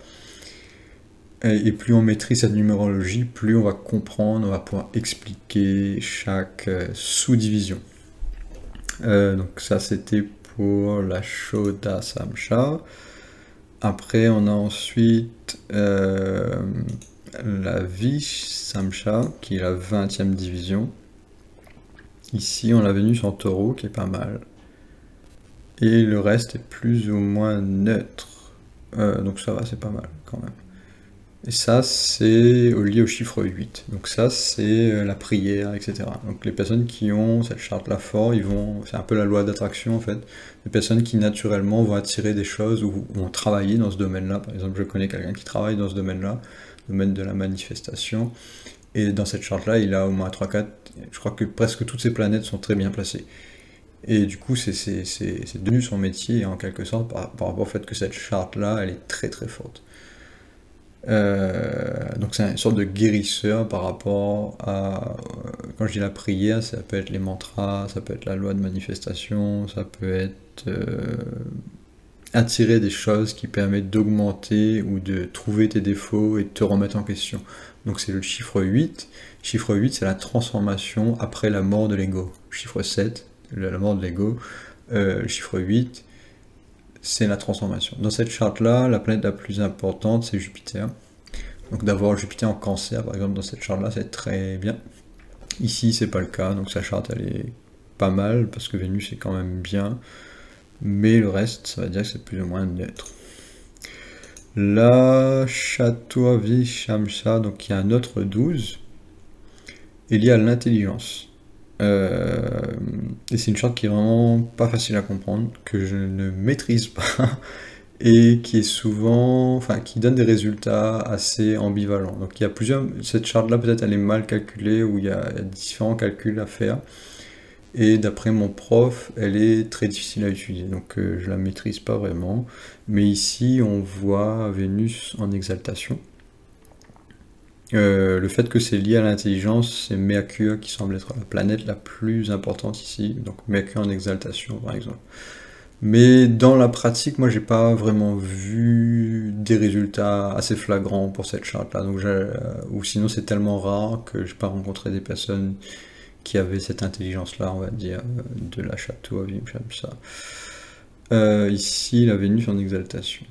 et plus on maîtrise cette numérologie, plus on va comprendre, on va pouvoir expliquer chaque sous-division. Donc ça c'était pour la Shoda Samsha. Après on a ensuite la Vish Samsha, qui est la 20e division. Ici on a Vénus en taureau, qui est pas mal. Et le reste est plus ou moins neutre. Donc ça va, c'est pas mal quand même. Et ça, c'est lié au chiffre 8. Donc ça, c'est la prière, etc. Donc les personnes qui ont cette charte-là fort, c'est un peu la loi d'attraction en fait. Les personnes qui naturellement vont attirer des choses ou vont travailler dans ce domaine-là. Par exemple, je connais quelqu'un qui travaille dans ce domaine-là, le domaine de la manifestation. Et dans cette charte-là, il a au moins 3-4, je crois que presque toutes ces planètes sont très bien placées. Et du coup, c'est devenu son métier en quelque sorte par rapport au fait que cette charte-là, elle est très très forte. Donc c'est une sorte de guérisseur par rapport à, quand je dis la prière, ça peut être les mantras, ça peut être la loi de manifestation, ça peut être attirer des choses qui permettent d'augmenter ou de trouver tes défauts et de te remettre en question. Donc c'est le chiffre 8. Chiffre 8, c'est la transformation après la mort de l'ego. Chiffre 7, la mort de l'ego. Le chiffre 8, c'est la transformation. Dans cette charte-là, la planète la plus importante, c'est Jupiter. Donc d'avoir Jupiter en Cancer, par exemple, dans cette charte-là, c'est très bien. Ici, c'est pas le cas, donc sa charte, elle est pas mal, parce que Vénus est quand même bien. Mais le reste, ça va dire que c'est plus ou moins neutre. La Chattoavi Shamsa, donc il y a un autre 12, est lié à l'intelligence. Et c'est une charte qui est vraiment pas facile à comprendre, que je ne maîtrise pas, et qui est souvent, enfin, qui donne des résultats assez ambivalents. Donc il y a cette charte-là peut-être elle est mal calculée, ou il y a différents calculs à faire, et d'après mon prof, elle est très difficile à utiliser, donc je la maîtrise pas vraiment. Mais ici, on voit Vénus en exaltation. Le fait que c'est lié à l'intelligence, c'est Mercure qui semble être la planète la plus importante ici, donc Mercure en exaltation par exemple. Mais dans la pratique, moi j'ai pas vraiment vu des résultats assez flagrants pour cette charte-là, donc ou sinon c'est tellement rare que j'ai pas rencontré des personnes qui avaient cette intelligence-là, on va dire, de la Chattoavi Shamsa. Ici, la Vénus en exaltation.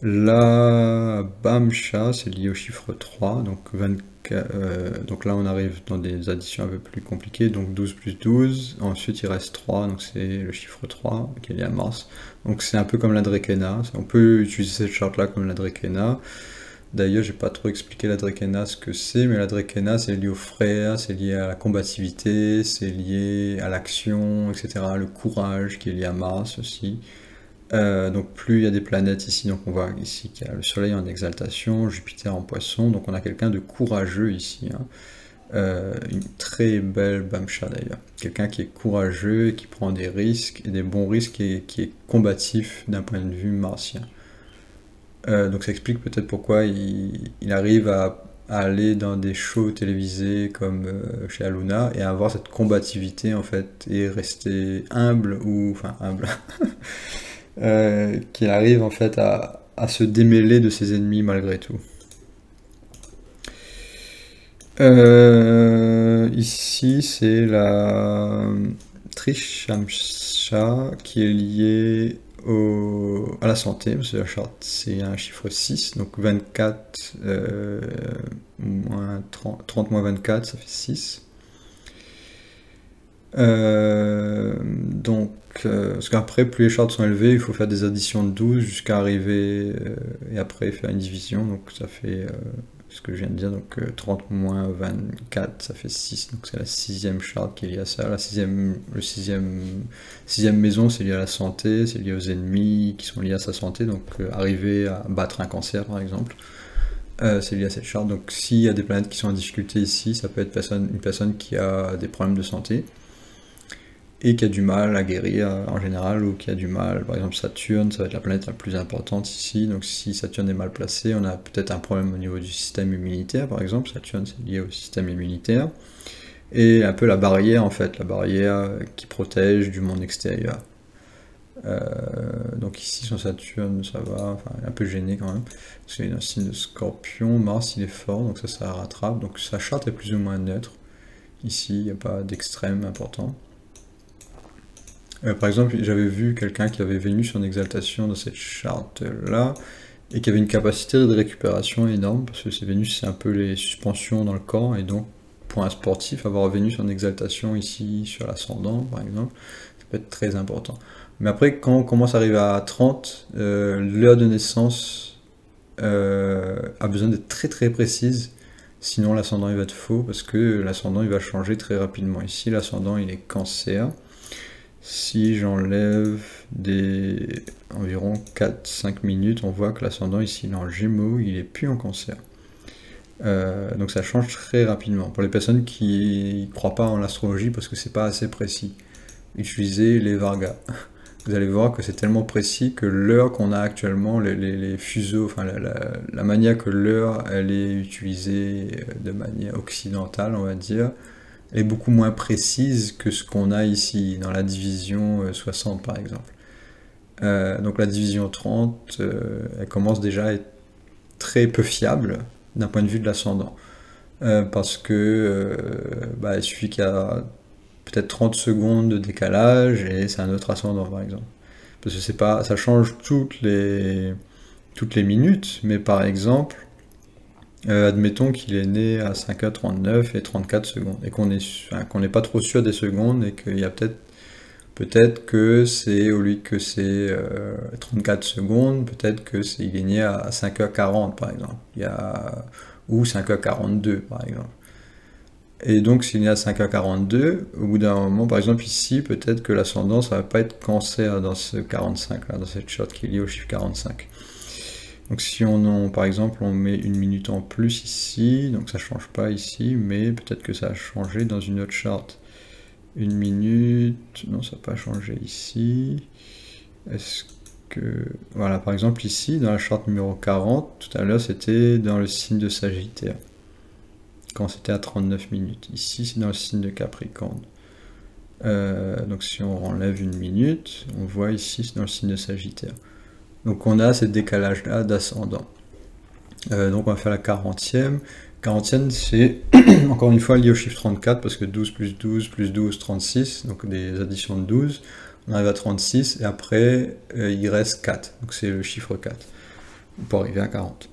La Bamsha, c'est lié au chiffre 3, donc 24, donc là on arrive dans des additions un peu plus compliquées, donc 12 plus 12, ensuite il reste 3, donc c'est le chiffre 3 qui est lié à Mars. Donc c'est un peu comme la Drekena, on peut utiliser cette charte-là comme la Drekena. D'ailleurs, j'ai pas trop expliqué la Drekena ce que c'est, mais la Drekena c'est lié aux frères, c'est lié à la combativité, c'est lié à l'action, etc. Le courage qui est lié à Mars aussi. Donc plus il y a des planètes ici, donc on voit ici qu'il y a le Soleil en exaltation, Jupiter en Poisson, donc on a quelqu'un de courageux ici. Une très belle Bamsha d'ailleurs. Quelqu'un qui est courageux et qui prend des risques, et des bons risques, et qui est combatif d'un point de vue martien. Donc ça explique peut-être pourquoi il arrive à aller dans des shows télévisés comme chez Aluna et à avoir cette combativité en fait et rester humble enfin humble qu'il arrive en fait à se démêler de ses ennemis malgré tout. Ici c'est la Trishamsha qui est liée à la santé, parce que la charte c'est un chiffre 6, donc 24 moins 30 moins 24, ça fait 6. Parce qu'après, plus les chartes sont élevées, il faut faire des additions de 12 jusqu'à arriver, et après faire une division, donc ça fait ce que je viens de dire, donc 30 moins 24, ça fait 6, donc c'est la sixième charte qui est liée à ça. Sixième maison, c'est lié à la santé, c'est lié aux ennemis qui sont liés à sa santé, donc arriver à battre un cancer par exemple, c'est lié à cette charte. Donc s'il y a des planètes qui sont en difficulté ici, ça peut être une personne qui a des problèmes de santé, et qui a du mal à guérir en général, ou qui a du mal, par exemple Saturne, ça va être la planète la plus importante ici, donc si Saturne est mal placé, on a peut-être un problème au niveau du système immunitaire, par exemple, Saturne c'est lié au système immunitaire, et un peu la barrière en fait, la barrière qui protège du monde extérieur. Donc ici sur Saturne ça va, enfin un peu gêné quand même, parce qu'il y a un signe de Scorpion, Mars il est fort, donc ça rattrape, donc sa charte est plus ou moins neutre, ici il n'y a pas d'extrême important. Par exemple, j'avais vu quelqu'un qui avait Vénus en exaltation dans cette charte-là, et qui avait une capacité de récupération énorme, parce que Vénus, c'est un peu les suspensions dans le corps, et donc, pour un sportif, avoir Vénus en exaltation ici, sur l'ascendant, par exemple, ça peut être très important. Mais après, quand on commence à arriver à 30, l'heure de naissance a besoin d'être très très précise, sinon l'ascendant il va être faux, parce que l'ascendant il va changer très rapidement. Ici, l'ascendant il est Cancer. Si j'enlève environ 4-5 minutes, on voit que l'ascendant ici il est en Gémeaux, il est plus en Cancer. Donc ça change très rapidement. Pour les personnes qui ne croient pas en l'astrologie parce que c'est pas assez précis, utilisez les Vargas. Vous allez voir que c'est tellement précis que l'heure qu'on a actuellement, les fuseaux, enfin la manière que l'heure elle est utilisée de manière occidentale, on va dire, est beaucoup moins précise que ce qu'on a ici, dans la division 60 par exemple. Donc la division 30, elle commence déjà à être très peu fiable d'un point de vue de l'ascendant. Parce que il suffit qu'il y a peut-être 30 secondes de décalage et c'est un autre ascendant par exemple. Parce que c'est pas, ça change toutes les minutes, mais par exemple, admettons qu'il est né à 5h39 et 34 secondes, et qu'on n'est pas trop sûr des secondes, et qu'il y a peut-être que c'est, au lieu que c'est 34 secondes, peut-être que il est né à 5h40 par exemple, ou 5h42 par exemple. Et donc s'il est né à 5h42, au bout d'un moment, par exemple ici, peut-être que l'ascendant, ça va pas être Cancer dans ce 45 là, dans cette charte qui est liée au chiffre 45. Donc si par exemple, on met une minute en plus ici, donc ça change pas ici, mais peut-être que ça a changé dans une autre charte. Une minute, non, ça n'a pas changé ici. Est-ce que... Voilà, par exemple ici, dans la charte numéro 40, tout à l'heure, c'était dans le signe de Sagittaire, quand c'était à 39 minutes. Ici, c'est dans le signe de Capricorne. Donc si on enlève une minute, on voit ici, c'est dans le signe de Sagittaire. Donc on a ce décalage-là d'ascendant. Donc on va faire la 40e. 40e, c'est encore une fois lié au chiffre 34, parce que 12 plus 12 plus 12, 36, donc des additions de 12. On arrive à 36, et après, il reste 4. Donc c'est le chiffre 4, pour arriver à 40.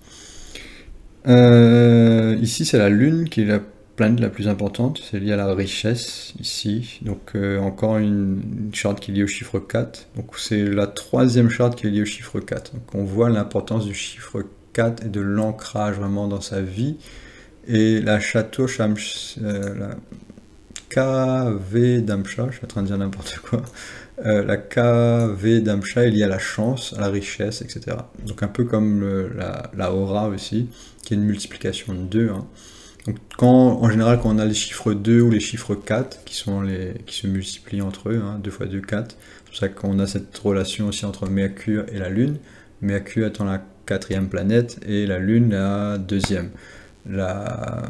Ici, c'est la Lune qui est la planète la plus importante, c'est lié à la richesse, ici. Donc encore une charte qui est liée au chiffre 4. Donc c'est la troisième charte qui est liée au chiffre 4. Donc on voit l'importance du chiffre 4 et de l'ancrage vraiment dans sa vie. Et la Château la KV Damsha, je suis en train de dire n'importe quoi, la KV Damsha est liée à la chance, à la richesse, etc. Donc un peu comme la aura aussi, qui est une multiplication de 2. Hein. Donc en général, quand on a les chiffres 2 ou les chiffres 4, qui se multiplient entre eux, hein, 2 fois 2, 4, c'est pour ça qu'on a cette relation aussi entre Mercure et la Lune, Mercure étant la 4e planète, et la Lune la 2e.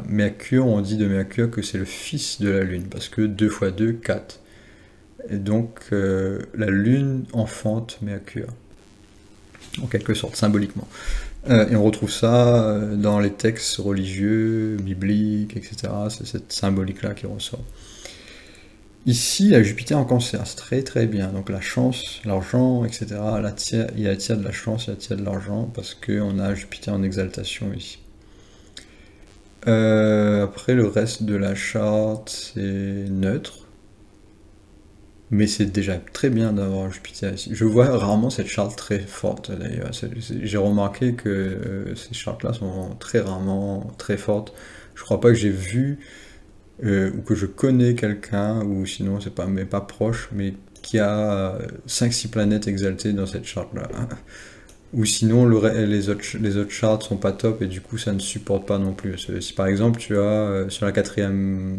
Mercure, on dit de Mercure que c'est le fils de la Lune, parce que 2 fois 2, 4. Et donc, la Lune enfante Mercure, en quelque sorte, symboliquement. Et on retrouve ça dans les textes religieux, bibliques, etc. C'est cette symbolique-là qui ressort. Ici, il y a Jupiter en Cancer, c'est très très bien. Donc la chance, l'argent, etc. Il y a la tiers de la chance, il y a la tiers de l'argent, parce qu'on a Jupiter en exaltation ici. Après, le reste de la charte, c'est neutre. mais c'est déjà très bien d'avoir Jupiter ici. Je vois rarement cette charte très forte d'ailleurs. J'ai remarqué que ces chartes-là sont très rarement très fortes. Je crois pas que j'ai vu ou que je connais quelqu'un, ou sinon c'est pas, mais pas proche, mais qui a 5-6 planètes exaltées dans cette charte-là. Ou sinon les autres charts sont pas top et du coup ça ne supporte pas non plus. Si par exemple tu as sur la quatrième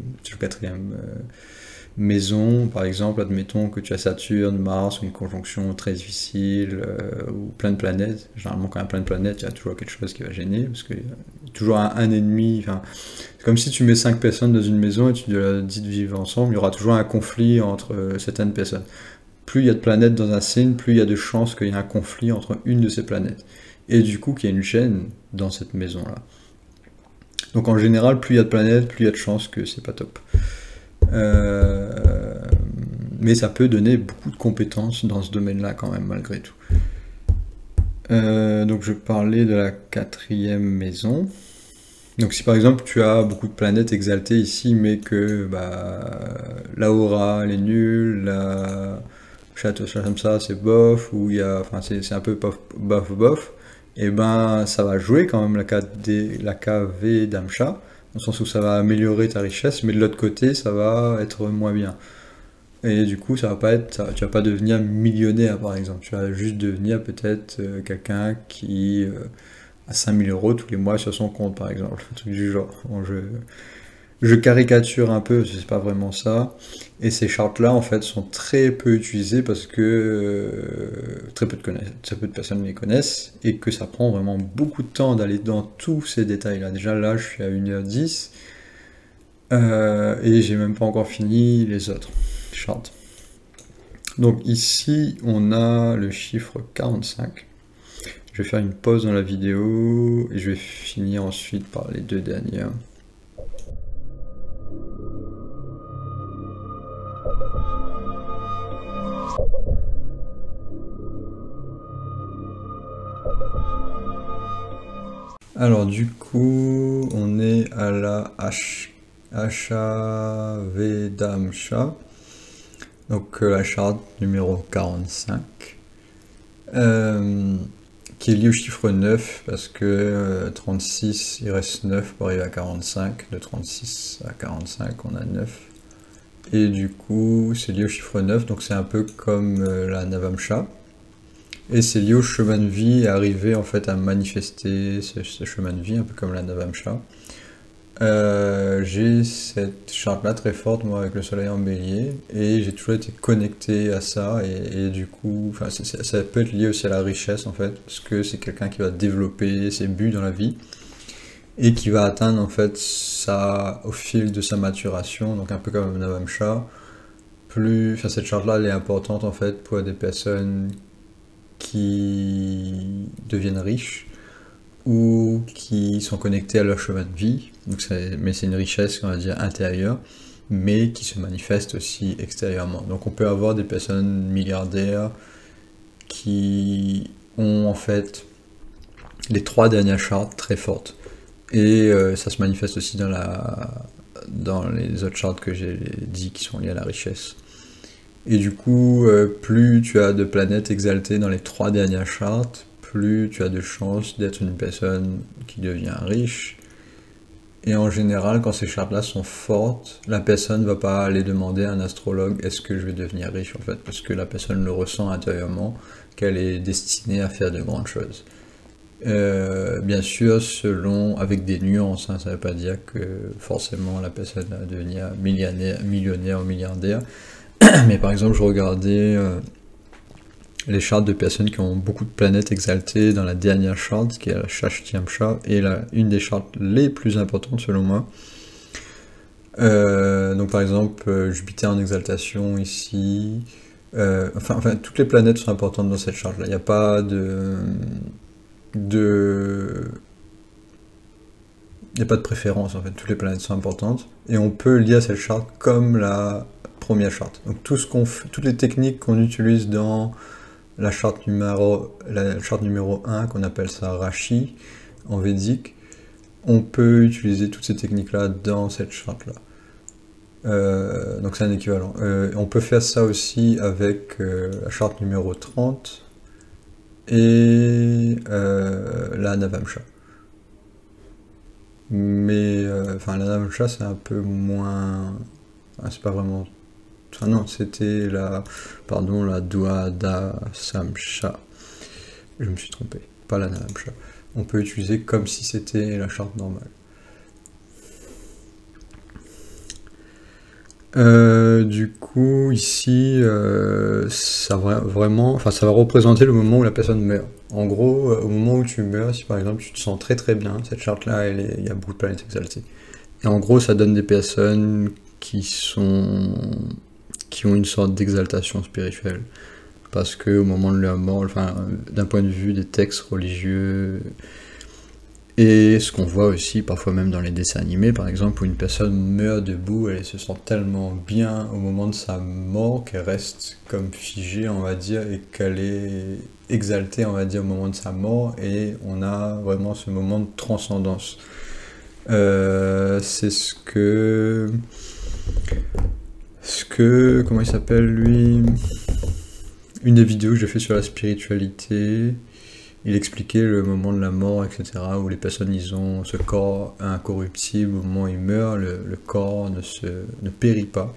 maison, par exemple, admettons que tu as Saturne, Mars, ou une conjonction très difficile, ou plein de planètes. Généralement, quand il y a plein de planètes, il y a toujours quelque chose qui va gêner, parce qu'il y a toujours un ennemi. Enfin, c'est comme si tu mets 5 personnes dans une maison et tu leur dis de vivre ensemble, il y aura toujours un conflit entre certaines personnes. Plus il y a de planètes dans un signe, plus il y a de chances qu'il y ait un conflit entre une de ces planètes. Et du coup, qu'il y ait une gêne dans cette maison-là. Donc en général, plus il y a de planètes, plus il y a de chances que c'est pas top. Mais ça peut donner beaucoup de compétences dans ce domaine-là quand même, malgré tout. Donc je parlais de la quatrième maison. Donc si par exemple tu as beaucoup de planètes exaltées ici, mais que la aura, elle est nulle, la château comme ça, c'est bof, ou il y a, enfin c'est un peu bof, et ben ça va jouer quand même la KV d'Amsha, dans le sens où ça va améliorer ta richesse, mais de l'autre côté ça va être moins bien. Et du coup, ça va pas être, tu vas pas devenir millionnaire par exemple, tu vas juste devenir peut-être quelqu'un qui a 5000 euros tous les mois sur son compte par exemple, un truc du genre. Bon, je caricature un peu, c'est pas vraiment ça. Et ces chartes-là, en fait, sont très peu utilisées parce que très peu de personnes les connaissent et que ça prend vraiment beaucoup de temps d'aller dans tous ces détails-là. Déjà là, je suis à 1h10 et j'ai même pas encore fini les autres chartes. Donc ici, on a le chiffre 45. Je vais faire une pause dans la vidéo et je vais finir ensuite par les deux dernières. Alors du coup, on est à la Ashavedamsha, donc la charte numéro 45, qui est liée au chiffre 9, parce que 36, il reste 9 pour arriver à 45, de 36 à 45, on a 9. Et du coup, c'est lié au chiffre 9, donc c'est un peu comme la Navamsha. Et c'est lié au chemin de vie, et arriver en fait à manifester ce chemin de vie, un peu comme la Navamsha. J'ai cette charte-là très forte, moi, avec le soleil en bélier, et j'ai toujours été connecté à ça, et du coup, ça peut être lié aussi à la richesse, en fait, parce que c'est quelqu'un qui va développer ses buts dans la vie, et qui va atteindre, en fait, ça au fil de sa maturation, donc un peu comme Navamsha. Cette charte-là, elle est importante, en fait, pour des personnes qui deviennent riches ou qui sont connectés à leur chemin de vie. Donc mais c'est une richesse, on va dire, intérieure, mais qui se manifeste aussi extérieurement. Donc on peut avoir des personnes milliardaires qui ont en fait les 3 dernières chartes très fortes. Et ça se manifeste aussi dans les autres chartes que j'ai dit qui sont liées à la richesse. Et du coup, plus tu as de planètes exaltées dans les 3 dernières chartes, plus tu as de chances d'être une personne qui devient riche. Et en général, quand ces chartes-là sont fortes, la personne ne va pas aller demander à un astrologue est-ce que je vais devenir riche en fait, parce que la personne le ressent intérieurement qu'elle est destinée à faire de grandes choses. Bien sûr, avec des nuances, hein, ça ne veut pas dire que forcément la personne va devenir millionnaire ou milliardaire. Mais par exemple, je regardais les chartes de personnes qui ont beaucoup de planètes exaltées dans la dernière charte, qui est la Shashtiamsha, et une des chartes les plus importantes selon moi. Donc par exemple, Jupiter en exaltation ici. Enfin, toutes les planètes sont importantes dans cette charte-là. Il n'y a pas il n'y a pas de préférence en fait, toutes les planètes sont importantes. Et on peut lire cette charte comme la première charte. Donc toutes les techniques qu'on utilise dans la charte numéro 1, qu'on appelle ça Rashi en védique, on peut utiliser toutes ces techniques-là dans cette charte-là. Donc c'est un équivalent. On peut faire ça aussi avec la charte numéro 30 et la Navamsha. Mais enfin la Navamsha c'est un peu moins... c'est pas vraiment... Enfin non, c'était la... Pardon, la Dwada Samsha. Je me suis trompé, pas la Navamsha. On peut utiliser comme si c'était la charte normale. Du coup, ici, ça va vraiment, enfin, ça va représenter le moment où la personne meurt. En gros, au moment où tu meurs, si par exemple tu te sens très très bien, cette charte-là, il y a beaucoup de planètes exaltées. Et en gros, ça donne des personnes qui ont une sorte d'exaltation spirituelle, parce que au moment de leur mort, enfin, d'un point de vue des textes religieux. Et ce qu'on voit aussi parfois même dans les dessins animés, par exemple, où une personne meurt debout, elle se sent tellement bien au moment de sa mort qu'elle reste comme figée, on va dire, et qu'elle est exaltée, on va dire, au moment de sa mort, et on a vraiment ce moment de transcendance. C'est comment il s'appelle lui? Une des vidéos que j'ai fait sur la spiritualité. Il expliquait le moment de la mort, etc., où les personnes, ils ont ce corps incorruptible, au moment où ils meurent, le corps ne périt pas.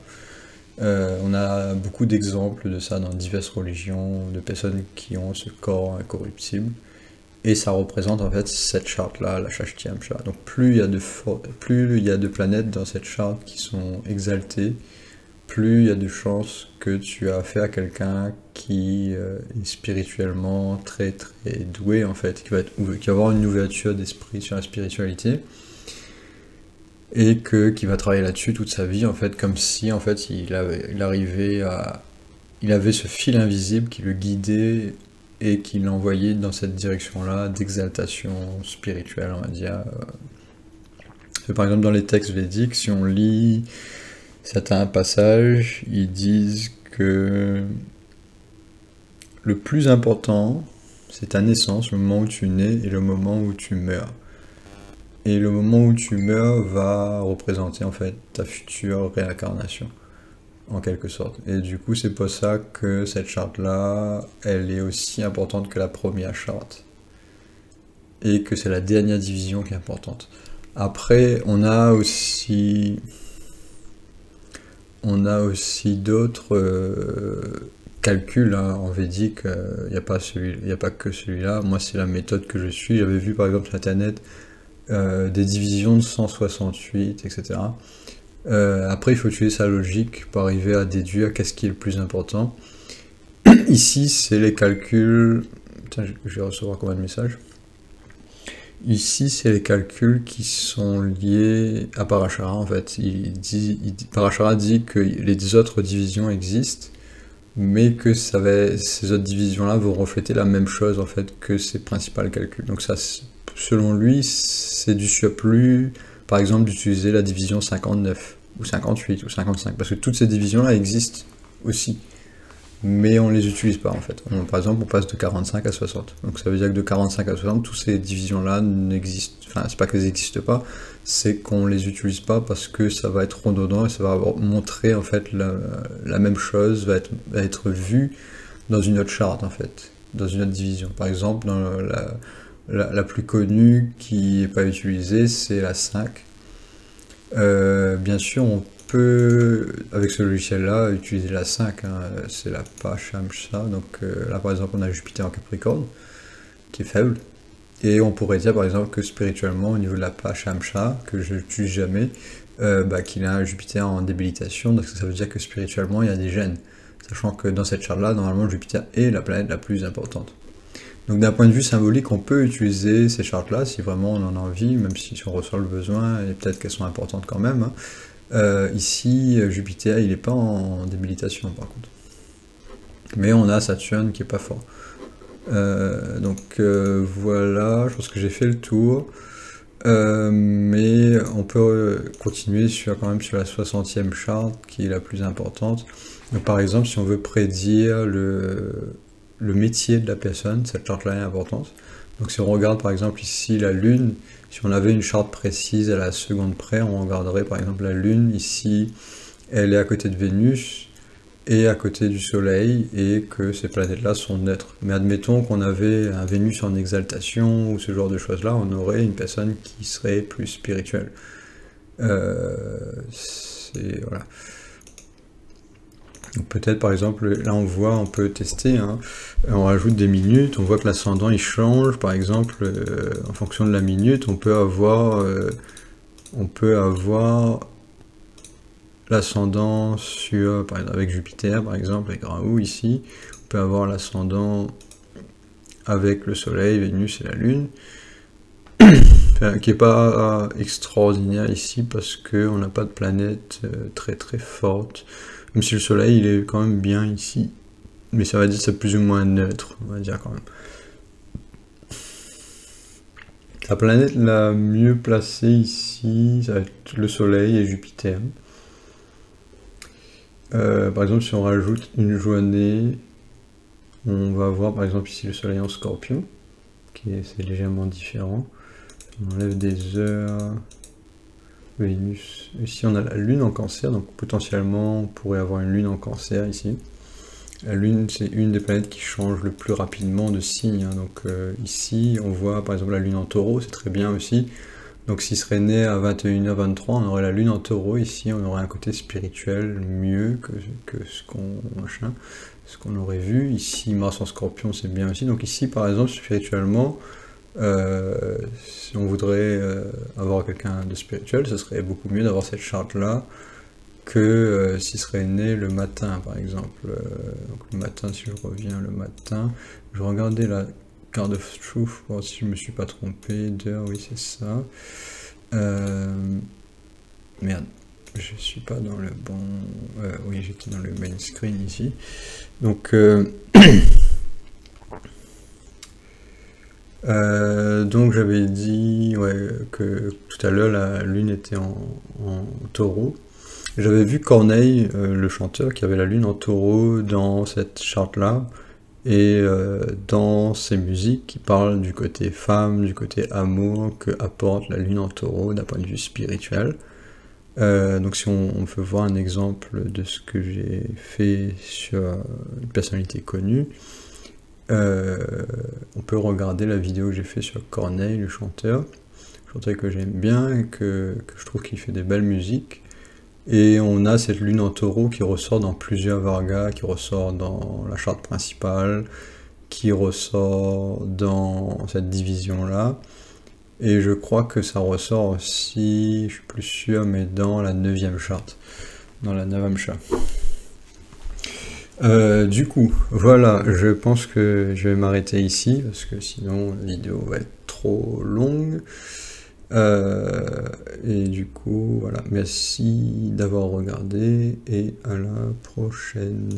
On a beaucoup d'exemples de ça dans diverses religions, de personnes qui ont ce corps incorruptible. Et ça représente en fait cette charte-là, la Shashti Amsha. Donc plus il y a de planètes dans cette charte qui sont exaltées, plus il y a de chances que tu as affaire à quelqu'un qui est spirituellement très très doué en fait, qui va avoir une ouverture d'esprit sur la spiritualité et qui va travailler là-dessus toute sa vie en fait, comme si en fait il avait ce fil invisible qui le guidait et qui l'envoyait dans cette direction-là d'exaltation spirituelle, on va dire. Par exemple dans les textes védiques, si on lit certains passages, ils disent que le plus important, c'est ta naissance, le moment où tu nais et le moment où tu meurs. Et le moment où tu meurs va représenter en fait ta future réincarnation, en quelque sorte. Et du coup, c'est pour ça que cette charte-là, elle est aussi importante que la première charte. Et que c'est la dernière division qui est importante. Après, on a aussi d'autres calculs hein, en védique, il n'y a pas que celui-là. Moi, c'est la méthode que je suis. J'avais vu par exemple sur Internet des divisions de 168, etc. Après, il faut utiliser sa logique pour arriver à déduire qu'est-ce qui est le plus important. Ici, c'est les calculs... Putain, je vais recevoir combien de messages? Ici, c'est les calculs qui sont liés à Parashara, en fait. Parashara dit que les autres divisions existent, mais que ces autres divisions-là vont refléter la même chose, en fait, que ces principaux calculs. Donc ça, selon lui, c'est du surplus, par exemple, d'utiliser la division 59, ou 58, ou 55, parce que toutes ces divisions-là existent aussi. Mais on ne les utilise pas en fait. Par exemple, on passe de 45 à 60. Donc ça veut dire que de 45 à 60, toutes ces divisions-là n'existent. Enfin, c'est pas qu'elles n'existent pas, c'est qu'on les utilise pas parce que ça va être redondant et ça va montrer en fait la même chose, va être vue dans une autre charte en fait, dans une autre division. Par exemple, dans la plus connue qui n'est pas utilisée, c'est la 5. Bien sûr, on peut, avec ce logiciel-là, utiliser la 5, hein, c'est la Pachamsa, donc là par exemple on a Jupiter en Capricorne, qui est faible, et on pourrait dire par exemple que spirituellement, au niveau de la Pachamsa, que je n'utilise jamais, qu'il a un Jupiter en débilitation, donc ça veut dire que spirituellement il y a des gènes, sachant que dans cette charte-là, normalement Jupiter est la planète la plus importante. Donc d'un point de vue symbolique, on peut utiliser ces chartes-là si vraiment on en a envie, même si on ressent le besoin, et peut-être qu'elles sont importantes quand même. Hein. Ici, Jupiter, il n'est pas en débilitation par contre. Mais on a Saturne qui est pas fort. Donc voilà, je pense que j'ai fait le tour. Mais on peut continuer quand même sur la 60e charte qui est la plus importante. Donc, par exemple, si on veut prédire le métier de la personne, cette charte-là est importante. Donc si on regarde par exemple ici la Lune, si on avait une charte précise à la seconde près, on regarderait par exemple la Lune ici elle est à côté de Vénus et à côté du Soleil, et que ces planètes-là sont neutres. Mais admettons qu'on avait un Vénus en exaltation, ou ce genre de choses-là, on aurait une personne qui serait plus spirituelle. Voilà. Peut-être par exemple, là on peut tester, hein, on rajoute des minutes, on voit que l'ascendant il change, par exemple, en fonction de la minute, on peut avoir l'ascendant sur, par exemple, avec Jupiter, par exemple, avec Raoult ici, on peut avoir l'ascendant avec le Soleil, Vénus et la Lune, qui n'est pas extraordinaire ici parce qu'on n'a pas de planète très très forte, même si le Soleil il est quand même bien ici, mais ça va dire que c'est plus ou moins neutre, on va dire quand même. La planète la mieux placée ici, ça va être le Soleil et Jupiter. Par exemple, si on rajoute une journée, on va voir par exemple ici le Soleil en Scorpion, c'est légèrement différent. On enlève des heures, Vénus. Ici on a la Lune en Cancer, donc potentiellement on pourrait avoir une Lune en Cancer ici. La Lune, c'est une des planètes qui change le plus rapidement de signe, hein. Donc ici on voit par exemple la Lune en Taureau, c'est très bien aussi. Donc s'il serait né à 21h23, on aurait la Lune en Taureau, ici on aurait un côté spirituel mieux que ce qu'on aurait vu. Ici Mars en Scorpion, c'est bien aussi. Donc ici par exemple spirituellement, si on voudrait avoir quelqu'un de spirituel, ce serait beaucoup mieux d'avoir cette charte là que s'il serait né le matin par exemple. Donc le matin, si je reviens le matin, je regardais la carte de truth pour voir si je me suis pas trompé d'heure, oui c'est ça. Merde, je suis pas dans le bon... oui, j'étais dans le main screen ici. Donc donc j'avais dit que tout à l'heure la Lune était en Taureau. J'avais vu Corneille, le chanteur, qui avait la Lune en Taureau dans cette charte-là, et dans ses musiques qui parlent du côté femme, du côté amour que apporte la Lune en Taureau d'un point de vue spirituel. Donc si on veut voir un exemple de ce que j'ai fait sur une personnalité connue, on peut regarder la vidéo que j'ai fait sur Corneille, le chanteur que j'aime bien et que je trouve qu'il fait des belles musiques. Et on a cette Lune en Taureau qui ressort dans plusieurs Vargas, qui ressort dans la charte principale, qui ressort dans cette division-là. Et je crois que ça ressort aussi, je suis plus sûr, mais dans la 9e charte. Dans la 9e charte. Du coup, voilà, je pense que je vais m'arrêter ici, parce que sinon la vidéo va être trop longue. Et du coup, voilà, merci d'avoir regardé, et à la prochaine.